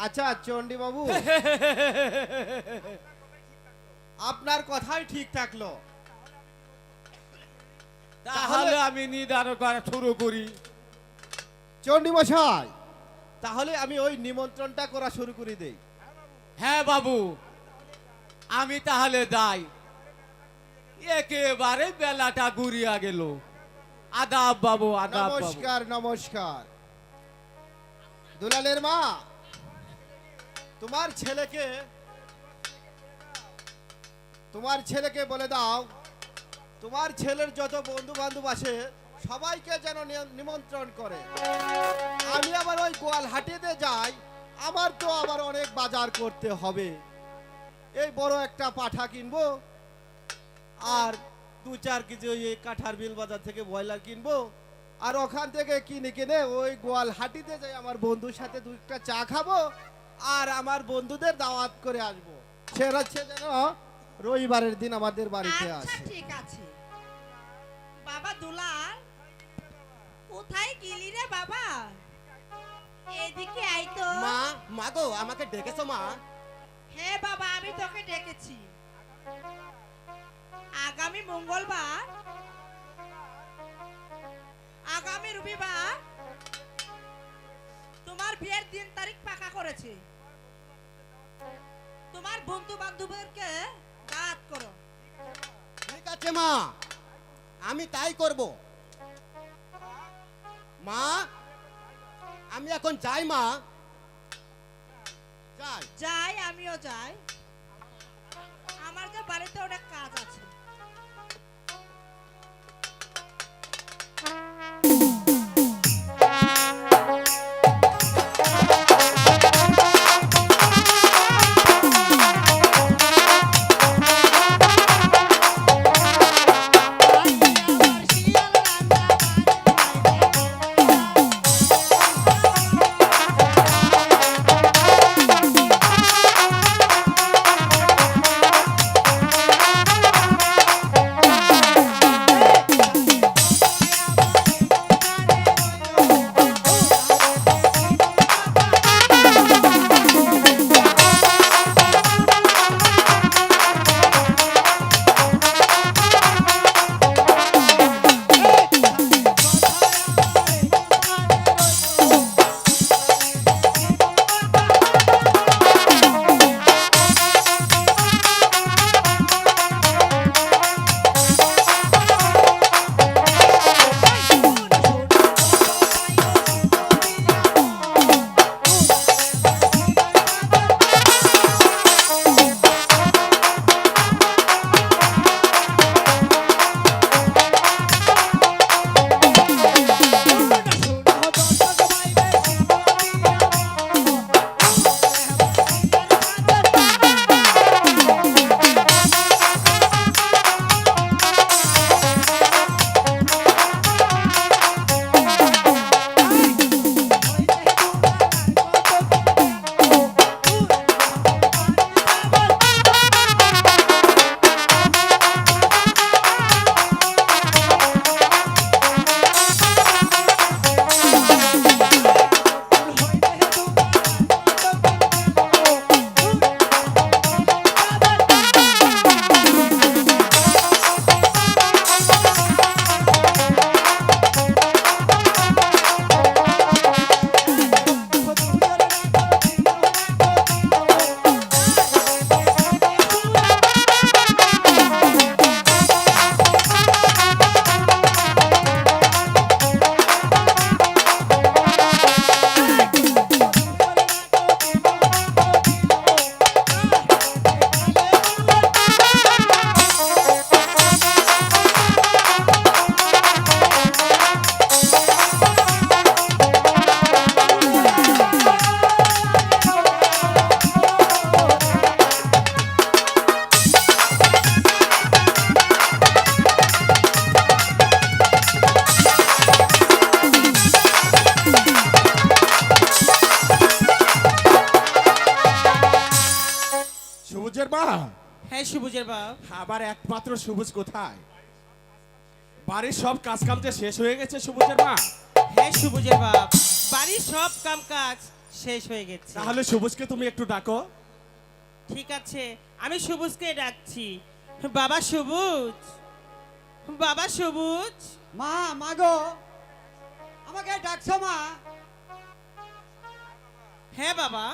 আচ্ছা চণ্ডী বাবু, আপনার কথাই ঠিক থাকলো। তাহলে আমি নির্ধারণ করা শুরু করি। চণ্ডী মশাই, তাহলে আমি ওই নিমন্ত্রণটা করা শুরু করে দেই। হ্যাঁ বাবু, আমি তাহলে যাই। একেবারে বেলাটা ঘুরিয়া গেল। আদাব বাবু, আদাব বাবু। নমস্কার নমস্কার। দুলালের মা, তোমার ছেলেকে বলে দাও, তোমার ছেলের যত বন্ধু বান্ধব আছে সবাইকে যেন নিমন্ত্রণ করে। আমি আবার ওই গোয়ালহাটিতে যাই, আমার তো আবার অনেক বাজার করতে হবে। এই বড় একটা পাঠা কিনবো, আর 2-4 কেজি ওই কাঠার বিল বাজার থেকে ব্রয়লার কিনবো, আর ওখান থেকে কিনে ওই গোয়ালহাটিতে যাই আমার বন্ধুর সাথে 2টা চা খাবো, আর আমার বন্ধুদের দাওয়াত করে আসবো। সে হচ্ছে যেন রবিবারের দিন আমাদের বাড়িতে আচ্ছা আসে। ঠিক আছে। বাবা দুলাল, কোথায় গেলি রে বাবা? এদিকে আই তো। মা গো, আমাকে ডেকেছো মা? হ্যাঁ বাবা, আমি তোকে ডেকেছি। আগামী মঙ্গলবার, আগামী রবিবার তোমার বিয়ের 3 তারিখ পাকা করেছে। তোমার বন্ধু বান্ধবদেরকে দাওয়াত করো। ঠিক আছে মা, আমি তাই করব। মা, আমি এখন যাই মা। যাই। যাই, আমিও যাই। আমার যে বাড়িতে অনেক কাজ আছে। চণ্ডী সবুজের বাপ। আবার একমাত্র সবুজ কোথায়? বাড়ির সব কাজ কাম যে শেষ হয়ে গেছে সবুজের মা? হ্যাঁ সবুজের বাপ, বাড়ির সব কাম কাজ শেষ হয়ে গেছে। তাহলে সবুজকে তুমি একটু ডাকো। ঠিক আছে, আমি সবুজকে ডাকছি। বাবা সবুজ, বাবা সবুজ। মা মাগো, আমাকে ডাকছো মা? হ্যাঁ বাবা,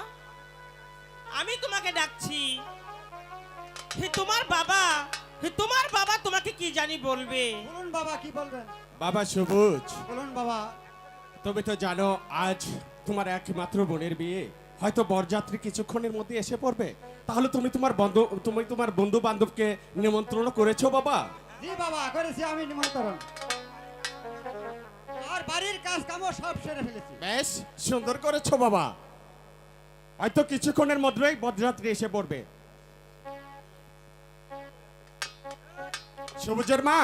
আমি তোমাকে ডাকছি। তোমার বাবা, তোমার বাবা তোমাকে কি জানি বলবে। বলুন বাবা, কি বলবেন? বাবা সবুজ, বলুন বাবা। তুমি তো জানো আজ তোমার একমাত্র বোনের বিয়ে, হয়তো বরযাত্রী কিছুক্ষণের মধ্যে এসে পড়বে। তাহলে তুমি তোমার বন্ধু বান্ধবকে নিমন্ত্রণ করেছো বাবা? জি বাবা, করেছি আমি নিমন্ত্রণ। আর বাড়ির কাজ কামও সব সেরে ফেলেছি। বেশ সুন্দর করেছো বাবা। হয়তো কিছুক্ষণের মধ্যেই বরযাত্রী এসে পড়বে। সবুজের মা,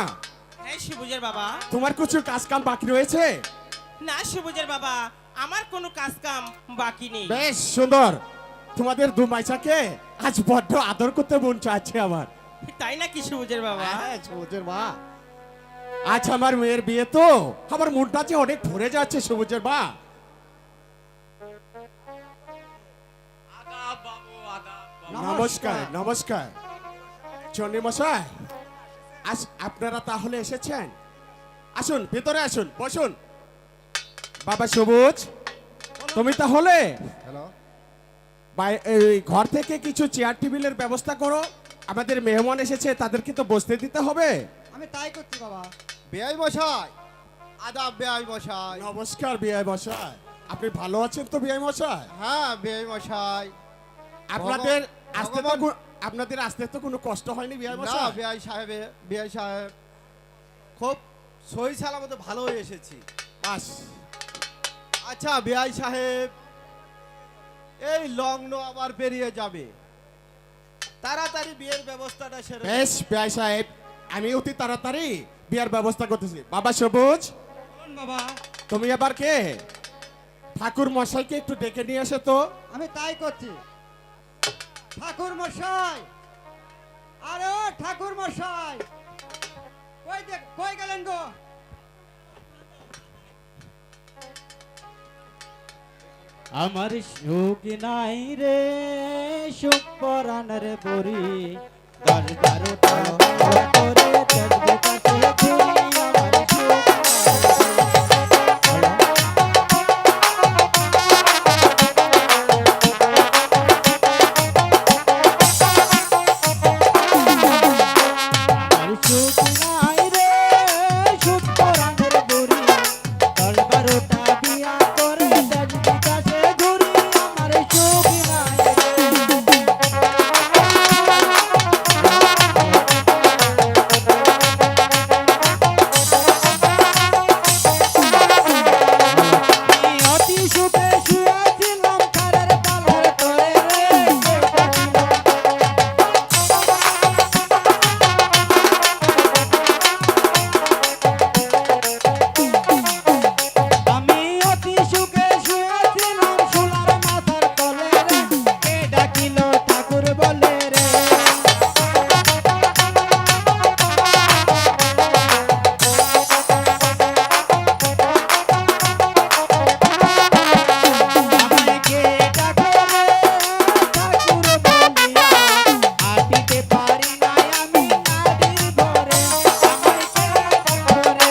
হ্যাঁ সবুজের বাবা। তোমার কিছু কাজ কাম বাকি রয়েছে? না সবুজের বাবা, আমার কোনো কাজ কাম বাকি নেই। বেশ সুন্দর। তোমাদের দু মাইসাকে আজ বড্ড আদর করতে মন চাচ্ছে আমার। তাই নাকি সবুজের বাবা? হ্যাঁ সবুজের মা, আজ আমার মেয়ের বিয়ে তো আমার মনটা যে অনেক ভরে যাচ্ছে সবুজের মা। আদাব বাবু, আদাব বাবু। নমস্কার নমস্কার। চন্ডী মশাই, আপনারা তাহলে এসেছেন? আসুন ভিতরে আসুন, বসুন। বাবা সবুজ, তুমি তাহলে হ্যালো। এই ঘর থেকে কিছু চেয়ার টেবিলের ব্যবস্থা করো। আমাদের মেহমান এসেছে, তাদেরকে তো বসতে দিতে হবে। আমি তাই করছি বাবা। বেআই মশাই, আদাব বেআই মশাই। নমস্কার বিআই মশাই, আপনি ভালো আছেন তো বিআই মশাই? হ্যাঁ বেআই মশাই। আপনাদের আসতে তো ভগবান- আপনাদের আসতে তো কোনো কষ্ট হয়নি বিআই না মশাই? বেআই সাহেব খুব সহি সালামতে ভালো হয়ে এসেছি। বাস, আচ্ছা বেআই সাহেব, এই লগ্ন আবার পেরিয়ে যাবে, তাড়াতাড়ি বিয়ের ব্যবস্থাটা সেরে। বেশ বিআই সাহেব, আমি অতি তাড়াতাড়ি বিয়ার ব্যবস্থা করতেছি। বাবা সবুজ, বলুন বাবা। তুমি আবার কে? ঠাকুর মশাইকে একটু ডেকে নিয়ে এসে তো। আমি তাই করছি। ঠাকুর মশাই, আরে ও ঠাকুর মশাই, কই গেলেন গো? আমার সুখ নাই রে, সুখ পরাণের পরি 10-12টা করে চলবে কাছে ঘুরি। আমার সুখ আমার সুখ নাই রে, সুখ পরাণের পরি 10-12টা বিয়া করে চলবে কাছে ঘুরি। আমার সুখ নাই রে। অতি সুখে শুয়েছিলাম খারের পালার তলে রে। আমি অতি সুখে শুয়েছিলাম সোনার মাথার তলে রে। কে ডাকিল ঠাকুর বলে রে। আমায় কে ডাকে রে ঠাকুর বলিয়া, আটিতে পারি নাই আমি নারীর ভরে। আমায় কে ডাকে রে।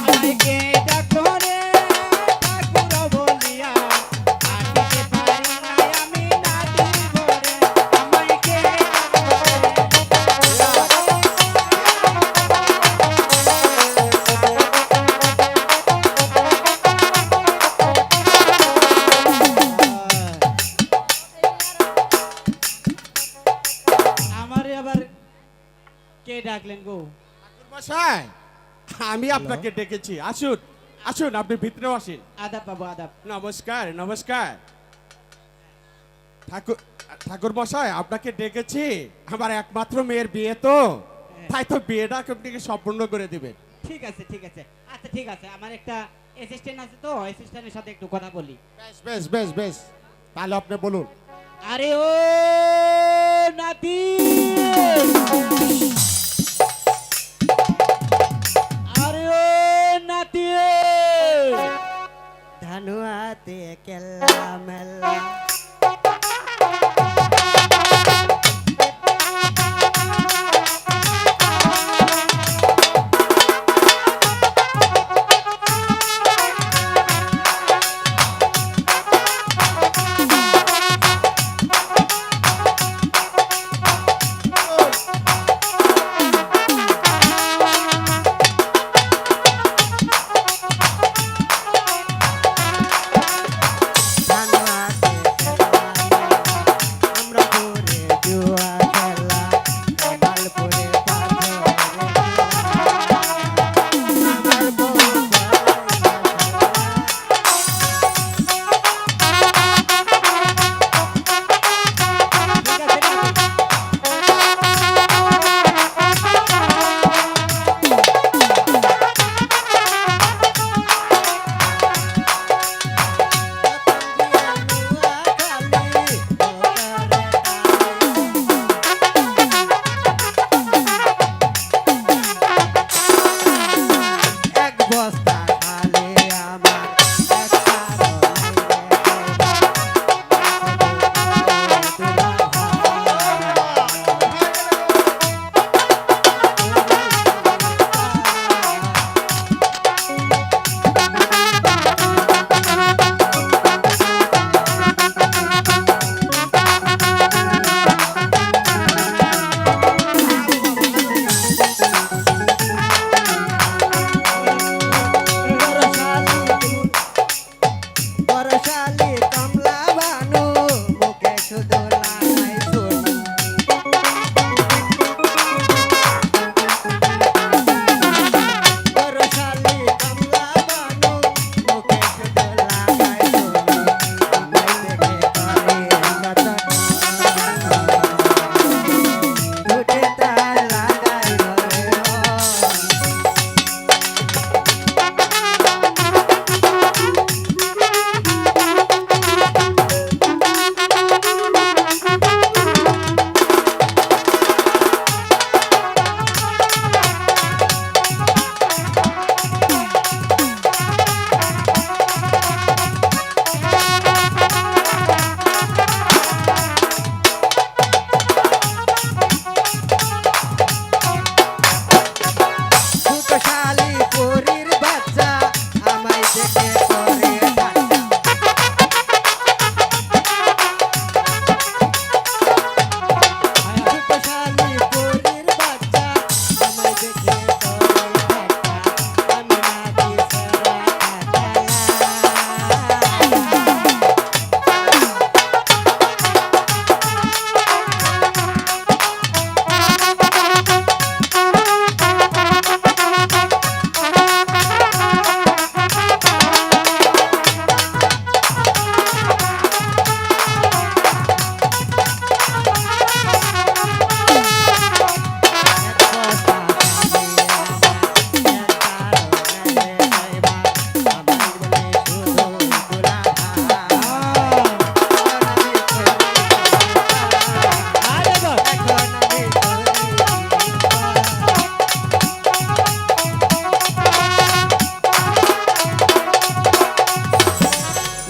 আমায় কে ডাকো রে ঠাকুর বলিয়া, আটিতে পারি নাই আমি নারীর ভরে। আমায় কে ডাকো রে। আমারে আবার কে ডাকলেন গো? ঠাকুর মশাই, আমি আপনাকে ডেকেছি। আসুন আসুন, আপনি ভিতরে আসেন। আদাব বাবু, আদাব। নমস্কার নমস্কার। ঠাকুর মশাই, আপনাকে ডেকেছি। আমার একমাত্র মেয়ের বিয়ে তো, তাই তো বিয়েটা আপনাকে সম্পূর্ণ করে দিবেন। ঠিক আছে ঠিক আছে, আচ্ছা ঠিক আছে, আমার একটা অ্যাসিস্ট্যান্ট আছে তো, অ্যাসিস্ট্যান্টের সাথে একটু কথা বলি। বেশ বেশ বেশ বেশ, তাহলে আপনি বলুন। আরে ও নাতি, আরে ও নাতি, ধনুয়াতে কেল্লা মেল্লা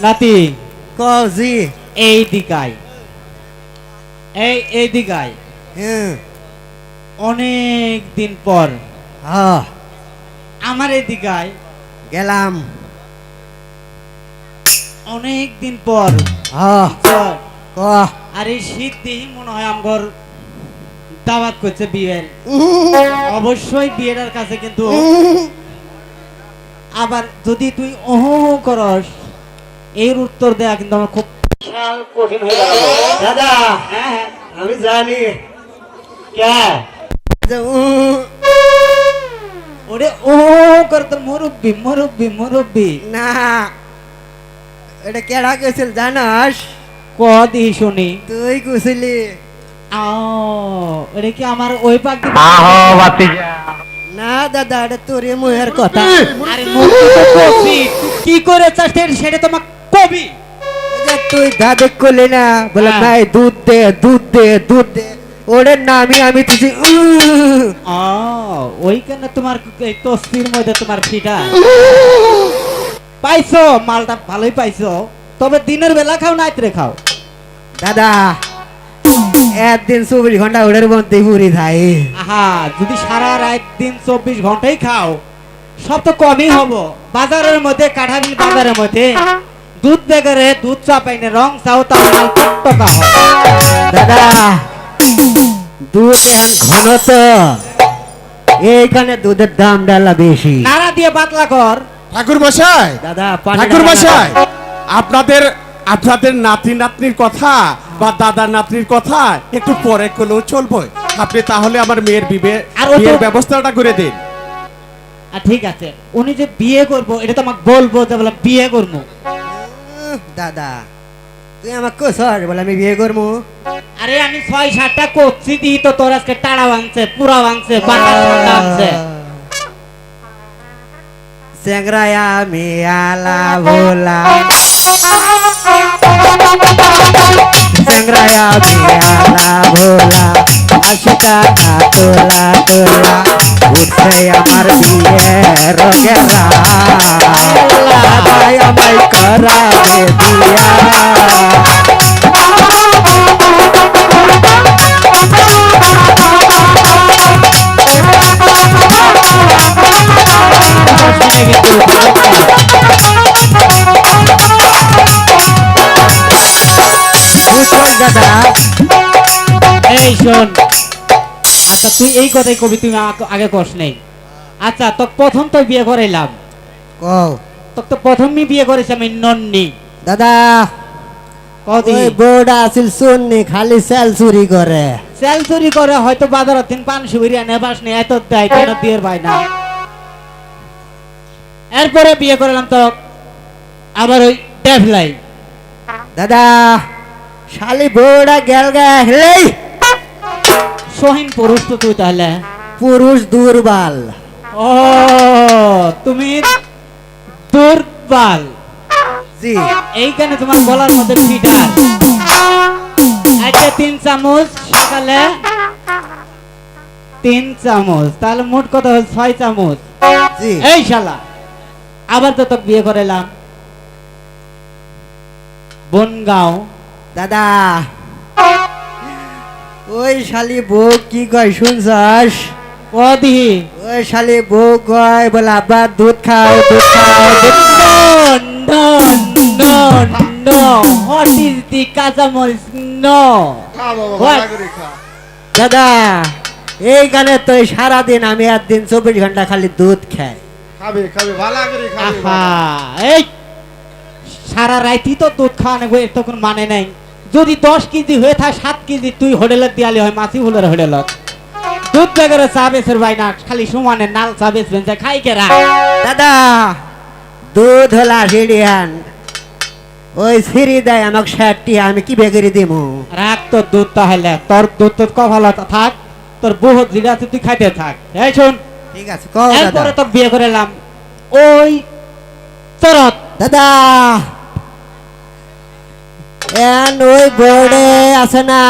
নাতি কজি এই দিকায়, এই দিকায়, হ্যাঁ অনেক দিন পর হ্যাঁ আমার এই দিকায় গেলাম অনেক দিন পর। হ্যাঁ চল। ক আর এই শীত দিই মনে হয় আমগর দাওয়াত করছে বিয়ের, অবশ্যই বিয়ের কাছে কিন্তু আবার যদি তুই ওহো করস এর উত্তর দেয়া কিন্তু আমার খুব বিশাল কঠিন হয়ে যাবে। দাদা হ্যাঁ হ্যাঁ, আমি জানি কে যে ওরে ও করতে মুরব্বি মুরব্বি মুরব্বি না এটা কেডা গেছিল জানাস? ক দি শুনি। তুই কুছিলি আ ওরে কি আমার ওই পাক না না দাদা এটা তোর মুহের কথা আরে মুখ তো কবি কি করে চাস সেটা তোমাক কবি এই যে তুই দাদু করলি না বলে হ্যাঁ। ভাই দুধ দে দুধ দে দুধ দে ওদের নামই আমি তুই ওইখানে তোমার এই তসবির মধ্যে তোমার ফিটা পাইছো মালটা ভালোই পাইছো তবে দিনের বেলা খাও নাইতে খাও দাদা একদিন 24 ঘন্টা ওদের মধ্যে পুরি খাই আহা যদি সারা রাত দিন 24 ঘন্টাই খাও সব তো কমই হবো বাজারের মধ্যে কাঠাবিল বাজারের মধ্যে দুধ বেগারে দুধ চা পাইনে রং চাও তাও মাল কত টাকা হয় দাদা দুধ এখন ঘন তো এইখানে দুধের দাম ডালা বেশি নাড়া দিয়ে পাতলা কর ঠাকুর মশাই, দাদা পানি ঠাকুর ডালা- মশাই, আপনাদের আপনাদের নাতি নাতনির কথা বা দাদা নাতনির কথা একটু পরে করলেও চলবে। আপনি তাহলে আমার মেয়ের আর ও তো- বিয়ের ব্যবস্থাটা করে দিন। আর ঠিক আছে উনি যে বিয়ে করবো এটা তো আমাকে বলবো যে বলে বিয়ে করবো দাদা তুই আমাকে কোসর বলে আমি বিয়ে করবো আরে আমি 6-7টা করছি দি তো তোর আজকে টাড়া ভাঙছে পুরা ভাঙছে বাংলা ভাঙছে চেংরায়া আমি আলা ভোলা চেংরায়া আমি আলা ভোলা 80 টাকা তোলা তোলা উঠছে আমার বিয়ে রোগেরা দাদাই আমায় করাবে দিয়া বুঝছেন দাদা এই শোন আচ্ছা তুই এই কথাই কবি তুমি আমাকে আগে কস নেই আচ্ছা তো প্রথম তো বিয়ে করাইলাম কও তো তো প্রথমই বিয়ে করেছি আমি নন্নি দাদা কদি ওই বোর্ড আছিল শুননি খালি সেল চুরি করে সেল চুরি করে হয়তো বাজারের দিন পান সুবিরি আনে বাস নেই এত দেয় কেন দিয়ে পাই না এরপরে বিয়ে করলাম তো আবার ওই ডেভলাই দাদা শালি বোর্ডা গেল গে হেলেই সহিন পুরুষ তো তুই তাহলে পুরুষ দুর্বল ও তুমি দুর্বল জি এইখানে তোমার গলার মধ্যে ফিটার আজকে 3 চামচ সকালে 3 চামচ তাহলে মোট কত হল 6 চামচ জি এই শালা আবার তো তোকে বিয়ে করাইলাম বনগাঁও দাদা ওই শালি বউ কি কয় শুনছস কদি ওই শালি বউ কয় বলে আব্বা দুধ খাও দুধ খাও দুধ খাও। no no no what is the কাঁচামরিচ no খা বাবা What? ভালো করে খা দাদা এইখানে তো সারাদিন আমি একদিন 24 ঘন্টা খালি দুধ খাই খাবে খাবে ভালো করে খাবে আহা এই সারা রাইতি তো দুধ খাওয়া নেবো এর তো কোনো মানে নাই যদি 10 কেজি হয়ে থাকে 7 কেজি তুই হোটেলের দিয়ালি হয় মাছি ফুলের হোটেলত দুধ বেগরে চা বেচের ভাই না খালি সমানে নাল চা বেচবেন যে খাই কেরা দাদা দুধ হলা সিডিয়ান ওই সিঁড়ি দেয় আমাকে 60টি আমি কি বেগরি দিমু রাখ তোর দুধ তাহলে তোর দুধ তোর কভালা থাক তোর বহুত জিরা আছে তুই খাইতে থাক এই শোন ঠিক আছে কও দাদা এরপরে তো বিয়ে করে এলাম ওই চরত দাদা এন ওই বোর্ডে আছে না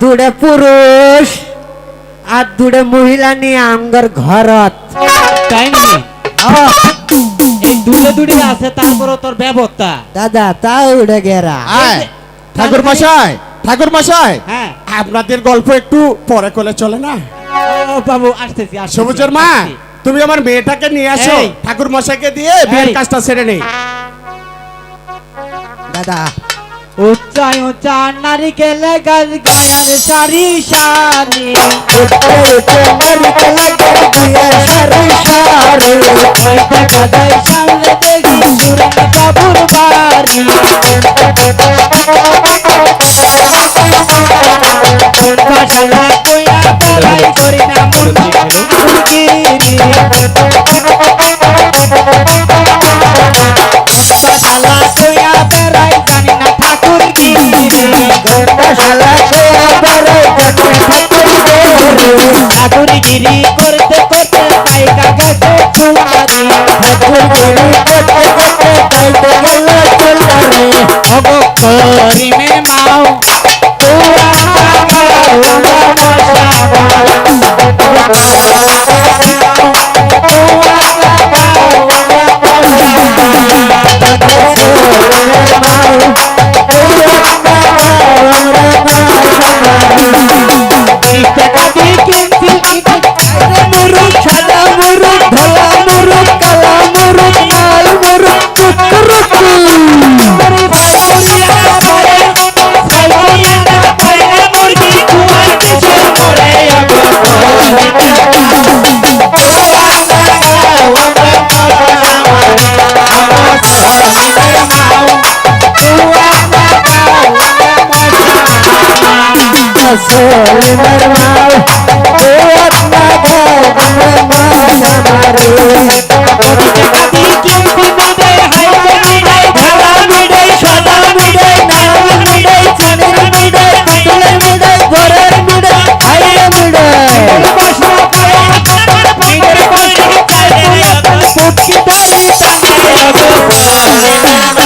দুটো পুরুষ আর দুটো মহিলা নিয়ে আমগর ঘরত তাই নাকি এই দুটো দুটি আছে তারপরে তোর ব্যবস্থা দাদা তাও উড়ে গেরা আয়, ঠাকুর মশাই, ঠাকুর মশাই, হ্যাঁ আপনাদের গল্প একটু পরে করলে চলে না? ও বাবু আসতেছি আসতেছি, সবুজের মা, আসতেছি। তুমি আমার মেয়েটাকে নিয়ে আসো, এই। ঠাকুর মশাইকে দিয়ে বিয়ের এই। কাজটা সেরে নেই। দাদা উচ্চায় উচ্চা নারিকেলে গাছ গায়ার সারি সারি উঠে উঠে নারিকেল গাছ দিয়ে সারি সারি ওই দেখা যায় সামনে দেখি সুরেন বাবুর বাড়ি বাসালা কইয়া বেড়াই করি না মুরগিরি বাসালা কইয়া বেড়াই জানি না ঠাকুর গন্ডাশালা কে বড় গন্ডে ঠাকুর ঠাকুরগিরি করতে সলিমের মা ও আপনা গো আমার মা আমারে ওদিকে কাদি কিমতি মিডে হাইতে মিডে ধারা মিডে সদা মিডে নাম মিডে চানের মিডে কাটলের মিডে ঘরের মিডে হাইরে মিডে বাসনা করে মিডে বাসনা করে পুটকি ধরে টানে গো সলিমের মা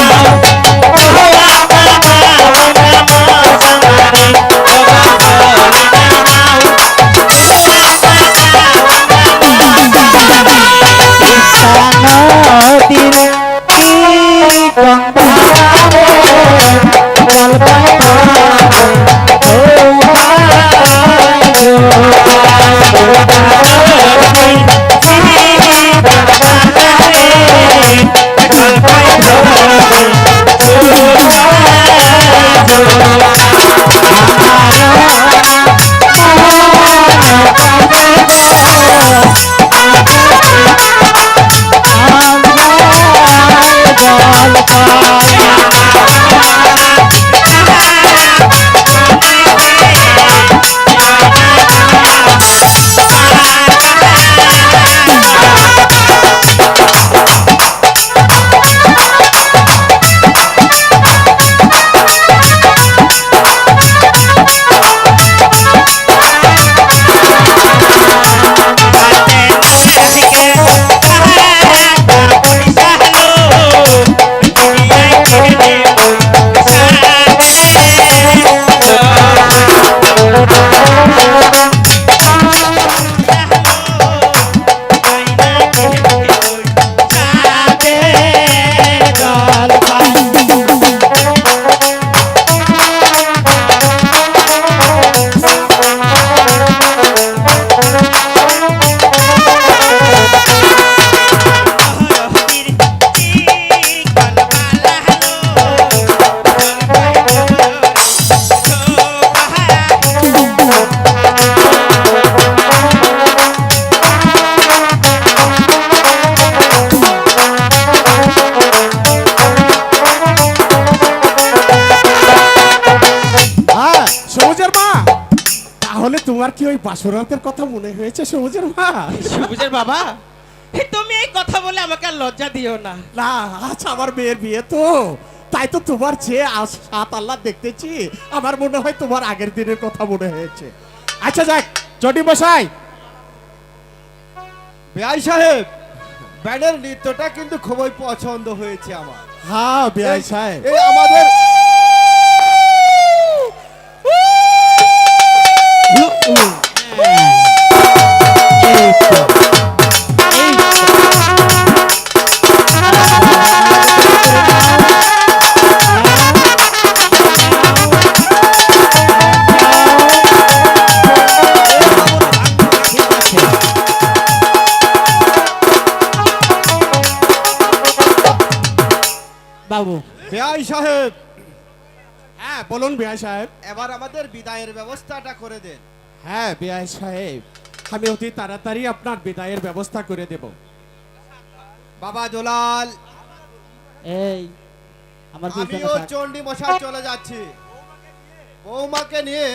সবুজের মা, তাহলে তোমার কি ওই বাসরাতের কথা মনে হয়েছে সবুজের মা? সবুজের বাবা, তুমি এই কথা বলে আমাকে আর লজ্জা দিও না। না, আচ্ছা আমার মেয়ের বিয়ে তো, তাই তো তোমার চেয়ে সাত আল্লাহ দেখতেছি, আমার মনে হয় তোমার আগের দিনের কথা মনে হয়েছে। আচ্ছা যাক, চটি মশাই। বেআই সাহেব, ব্যান্ডের নৃত্যটা কিন্তু খুবই পছন্দ হয়েছে আমার। হ্যাঁ বেআই সাহেব, এই আমাদের বাবু বেআই সাহেব, হ্যাঁ বলুন বেআই সাহেব। এবার আমাদের বিদায়ের ব্যবস্থাটা করে দেন। হ্যাঁ বেআই সাহেব, আমি অতি তাড়াতাড়ি আপনার বিদায়ের ব্যবস্থা করে দেব। বাবা দুলাল, এই আমার পিছনে আমিও থাক। চণ্ডী মশাই চলে যাচ্ছি। বৌমাকে নিয়ে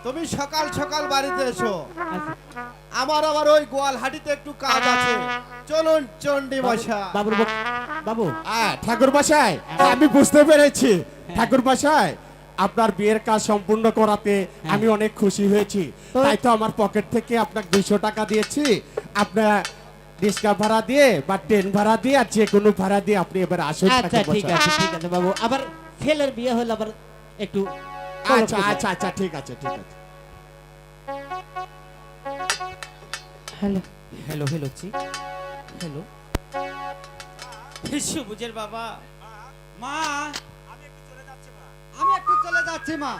তুমি সকাল সকাল বাড়িতে এসো। আমার আবার ওই গোয়ালহাটিতে একটু কাজ আছে। চলুন চণ্ডী মশাই। বাবুর বাবু ঠাকুর মশাই, আমি বুঝতে পেরেছি। ঠাকুর মশাই, আপনার বিয়ের কাজ সম্পূর্ণ করাতে আমি অনেক খুশি হয়েছি। তাই তো আমার পকেট থেকে আপনাকে 200 টাকা দিয়েছি। আপনার রিক্সা ভাড়া দিয়ে বা ট্রেন ভাড়া দিয়ে আর যে কোনো ভাড়া দিয়ে আপনি এবার আসুন। আচ্ছা ঠাকুর ঠিক মশাই। আছে ঠিক আছে বাবু, আবার ছেলের বিয়ে হলে আবার একটু আচ্ছা আচ্ছা আচ্ছা ঠিক আছে ঠিক আছে। হ্যালো হ্যালো হ্যালো জি হ্যালো সবুজের বাবা, মা আমি একটু চলে যাচ্ছি মা।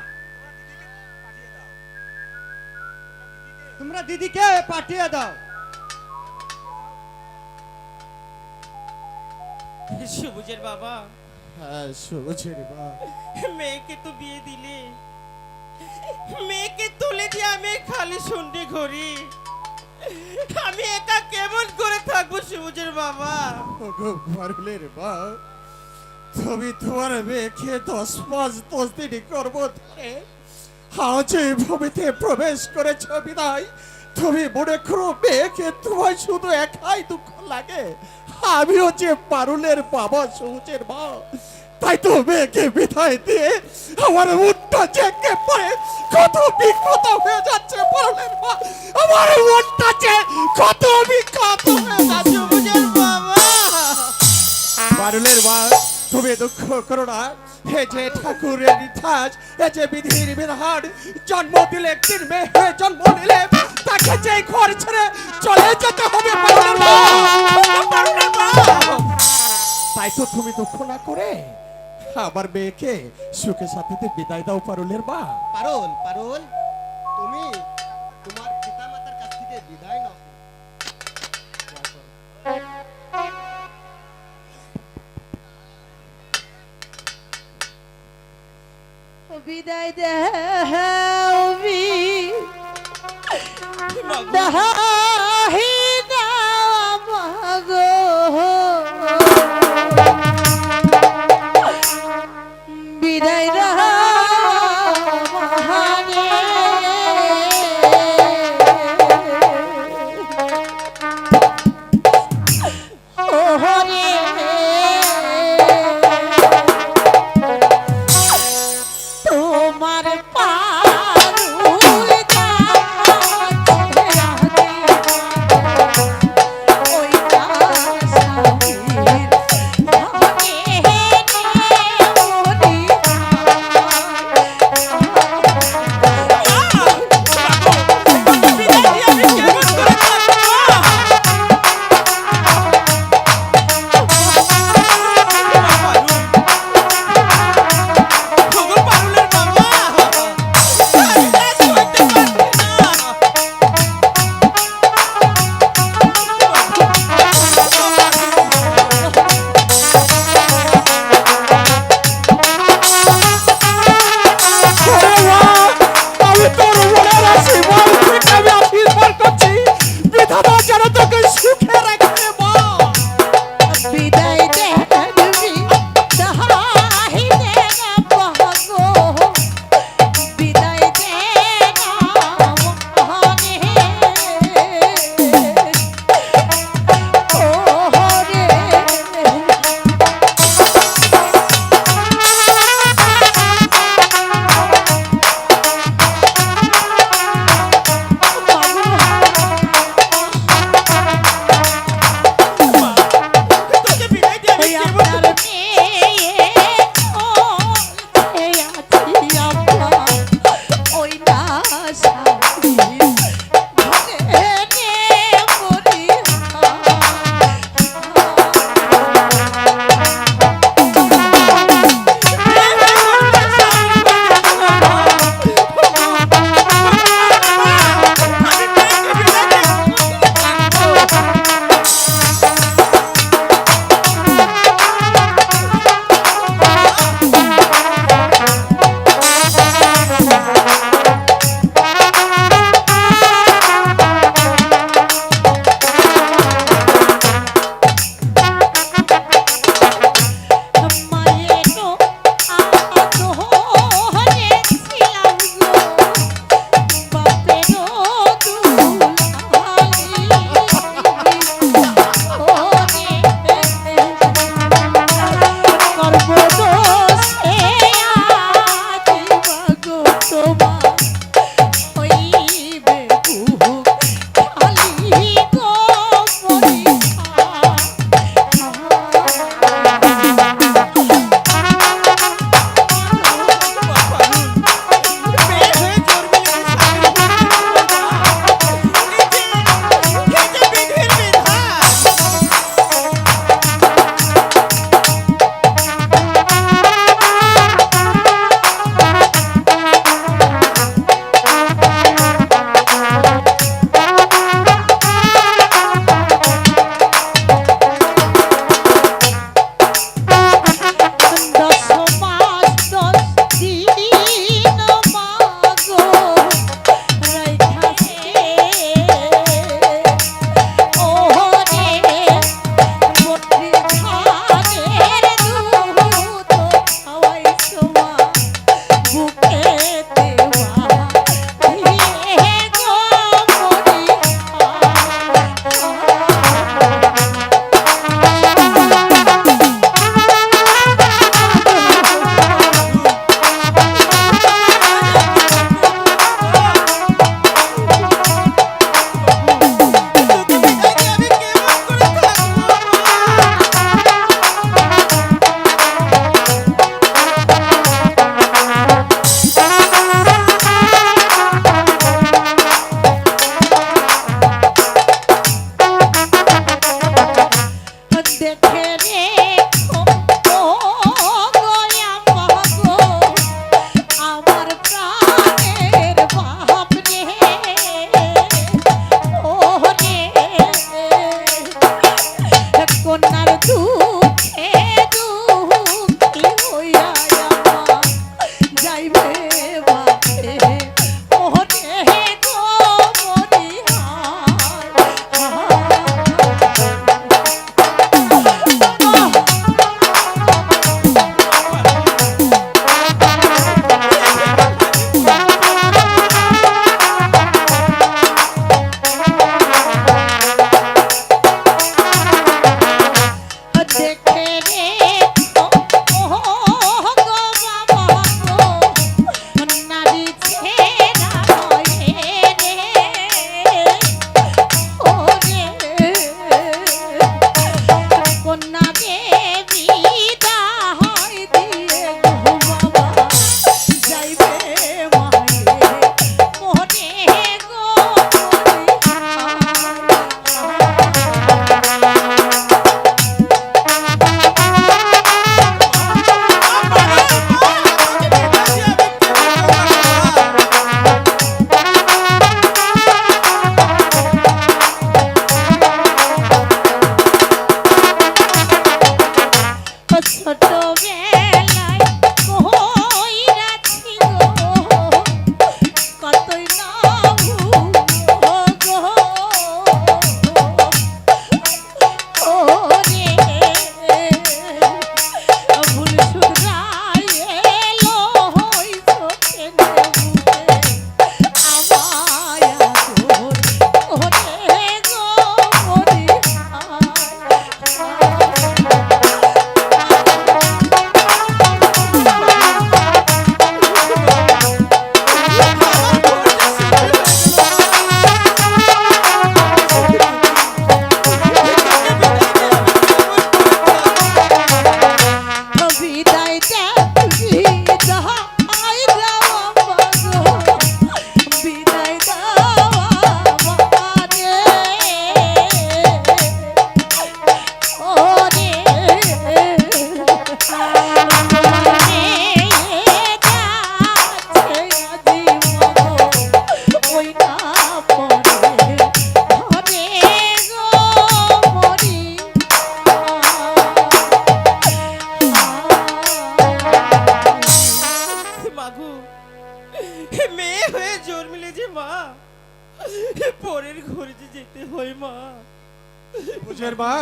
তোমরা দিদিকে পাঠিয়ে দাও। সবুজের বাবা, হ্যাঁ সবুজের মা, মেয়েকে তো বিয়ে দিলে, মেয়েকে তুলে দিয়ে আমি খালি শুনতে ঘুরি। আমি একা কেমন করে থাকবো সবুজের বাবা? ওগো পারুলের মা, তুমি তোমার মেয়েকে 10 মাস 10 দিনই করবো ধরে আজ এই ভূমিতে প্রবেশ করেছ বিদায় তুমি মনে করো মেয়েকে তোমার শুধু একাই দুঃখ লাগে, আমিও যে পারুলের বাবা সবুজের মা, তাই তো মেয়েকে বিদায় দিয়ে আমার মনটা জেগে পড়ে কত বিক্ষত হয়ে যাচ্ছে পারুলের মা, আমার মনটা যে কত বিক্ষত হয়ে যাচ্ছে সবুজের বাবা। পারুলের মা তুমি দুঃখ করো না, হে যে ঠাকুরের নির্ধাস, হে যে বিধির বিধান, জন্ম দিলে একদিন মেয়ে হয়ে জন্ম নিলে তাকে যে ঘর ছেড়ে চলে যেতে হবে পারুলের মা, পারুলের মা। তাই তো তুমি দুঃখ না করে আমার মেয়েকে সুখে সাথে বিদায় দাও পারুলের মা। পারুল, পারুল, তুমি তোমার পিতামাতার কাছ থেকে বিদায় নাও। বিদায় দেবি দাহি মাগো বিদায় মহানে ওহরে তোমার পারুল বিদায় দাও আমারে ওরে ওই না পরে ঘরে গো মরি মাগু মেয়ে হয়ে জন্মিলে যে মা পরের ঘরে যে যেতে হয় মা। বুঝের মা,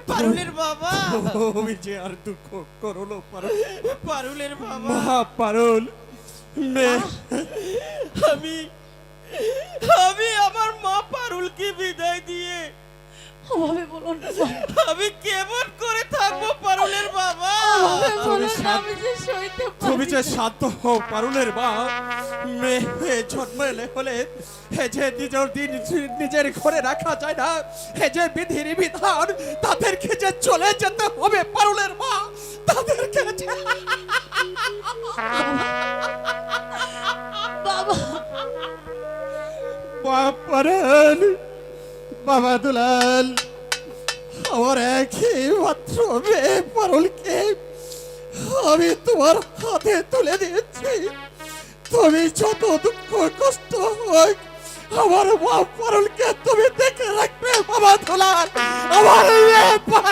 পারুলের বাবা, তুমি যে আর দুঃখ করো না পারুল। পারুলের বাবা, মা পারুল, মেয়ে আমি আমি আমার মা পারুলকে বিদায় দিয়ে ওভাবে বলো না আমি কেমন করে থাকবো পারুলের বাবা? ওভাবে বলো না, শান্ত- আমি যে সইতে তুমি পারি যে না। শান্ত হও পারুলের মা। মেয়ে হয়ে জন্মালে হলে হে যে নিজের দিন নিজের ঘরে রাখা যায় না, হে যে বিধির বিধান, তাদেরকে যে চলে যেতে হবে পারুলের মা, তাদেরকে যে- বাবা মা পারুল, বাবা দুলাল, আমার একই মাত্র মেয়ে পারুলকে আমি তোমার হাতে তুলে দিয়েছি। তুমি যত দুঃখ কষ্ট হোক আমার মা পারুলকে তুমি দেখে রাখবে বাবা দুলাল, আমার মেয়ে বাবা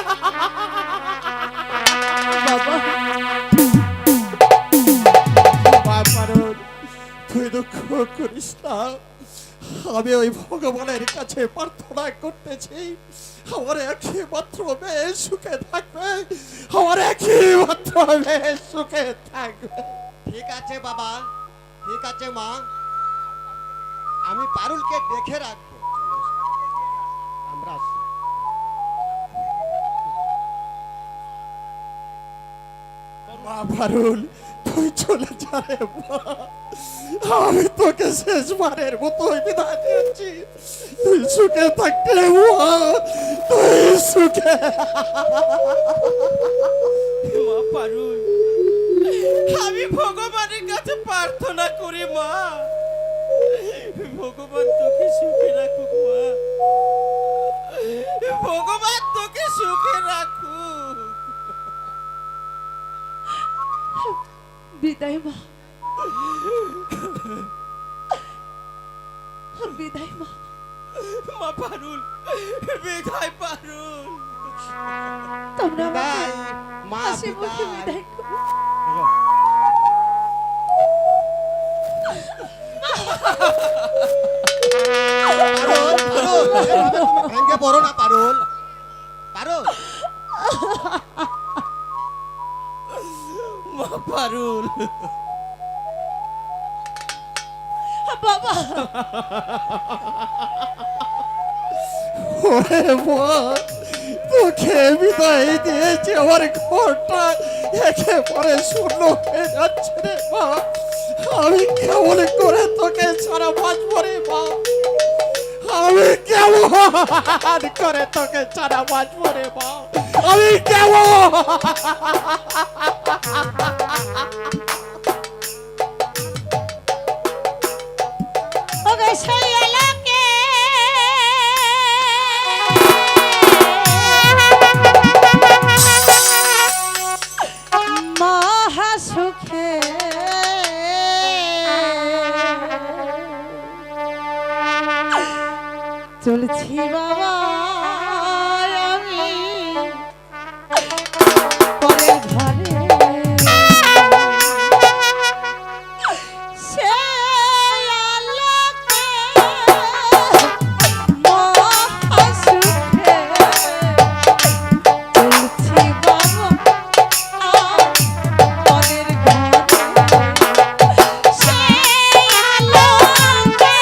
মা পারুল, তুই দুঃখ করিস না। আমি ওই ভগবানের কাছে প্রার্থনা করতেছি আমার একই মাত্র মেয়ে সুখে থাকবে, আমার একই মাত্র মেয়ে সুখে থাকবে। ঠিক আছে বাবা, ঠিক আছে মা, আমি পারুলকে দেখে রাখবো। আমরা আসি। মা পারুল, তুই চলে যা রে মা, আমি তোকে শেষবারের মতোই বিদায় দিচ্ছি। তুই সুখে থাকতে মা, তুই সুখে। মা পারুল, আমি ভগবানের কাছে প্রার্থনা করি মা, ভগবান তোকে সুখে রাখুক মা, ভগবান তোকে সুখে রাখুক। বিদায় মা, বিদায় মা। মা পারুল, বিদায় পারুল। তোমরা বিদায়, মা হাসি মুখে বিদায়। বিদায় করো। পারুল, পারুল, এভাবে তুমি ভেঙে পড়ো না পারুল, পারুল। মা পারুল, বাবা ওরে মা, তোকে বিদায় দিয়েছি, আমার ঘরটা একেবারে শূন্য হয়ে যাচ্ছে রে মা। আমি কেমন করে তোকে ছাড়া বাঁচবো রে মা, আমি কেমন করে তোকে ছাড়া বাঁচবো রে মা, আমি কেমন। ওগো সেই এলাকে মহা সুখে চলছি বাবা আমি পরের ঘরে সে আলোকে মহা সুখে চলছি বাবা পরের ঘরে সে আলোকে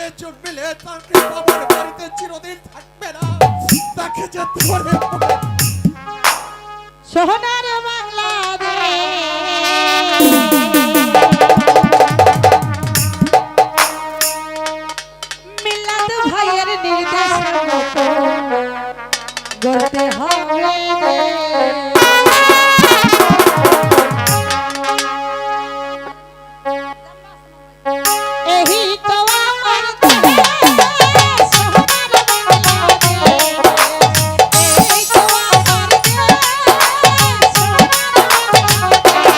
যে জন্মিলে তাকে বাবার বাড়িতে চিরদিন থাকবে না, তাকে যে ধরে সোনার বাংলাদেশ মিলাদ ভাইয়ের নির্দেশ মতো গড়তে হবে এই তো আমার দেশ, সোনার বাংলাদেশ। এই তো আমার দেশ, সোনার বাংলাদেশ।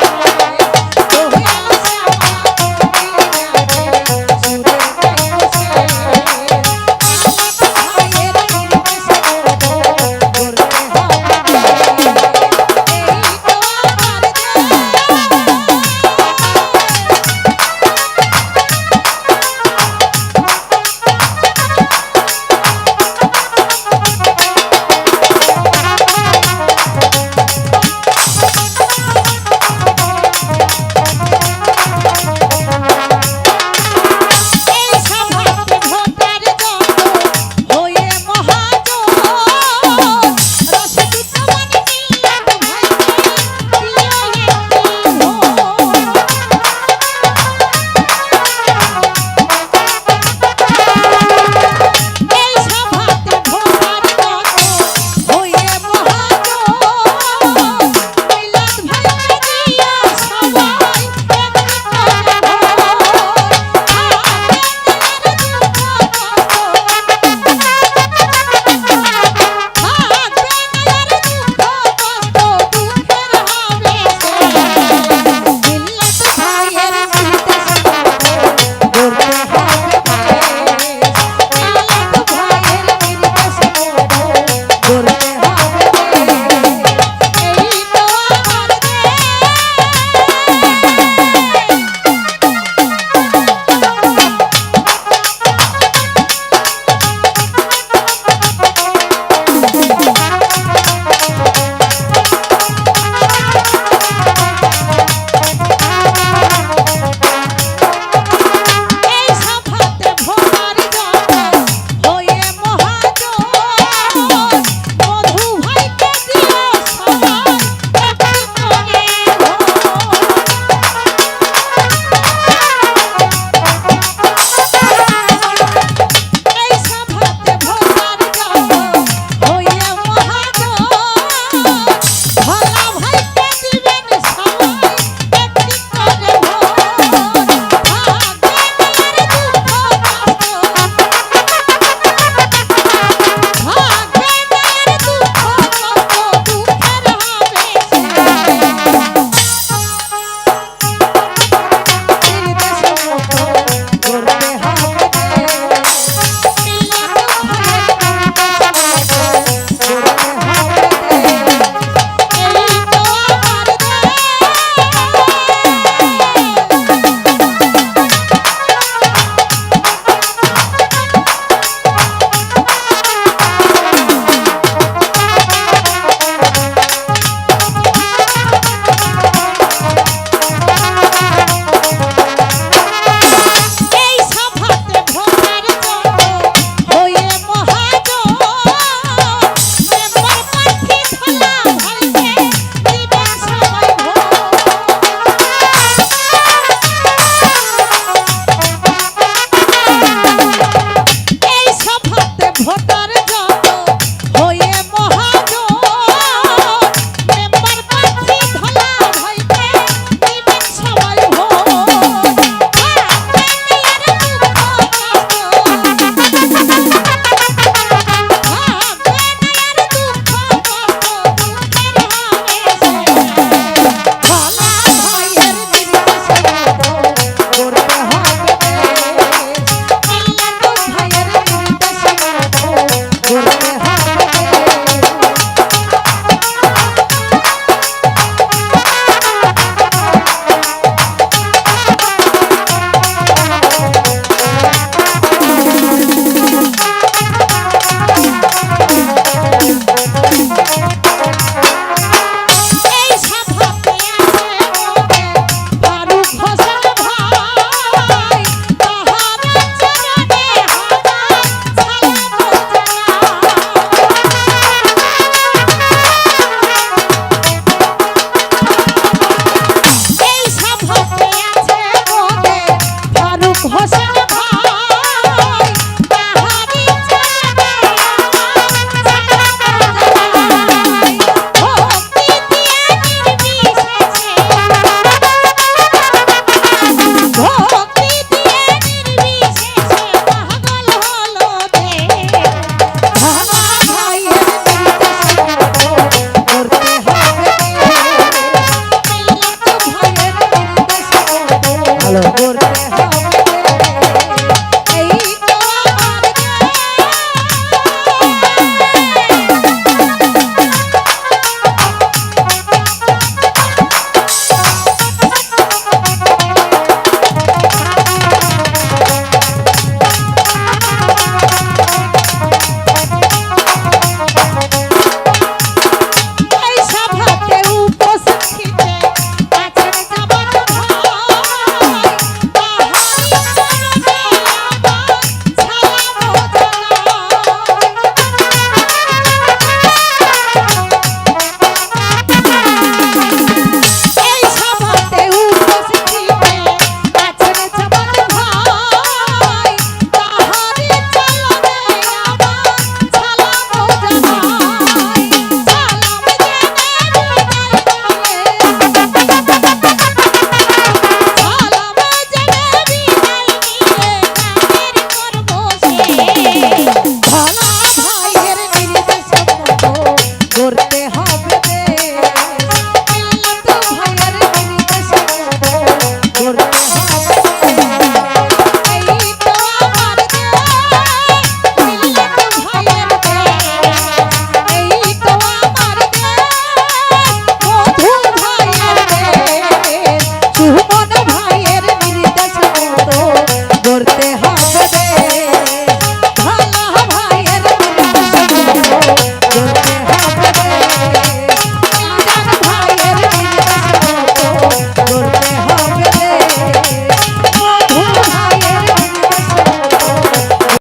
ভালো করতে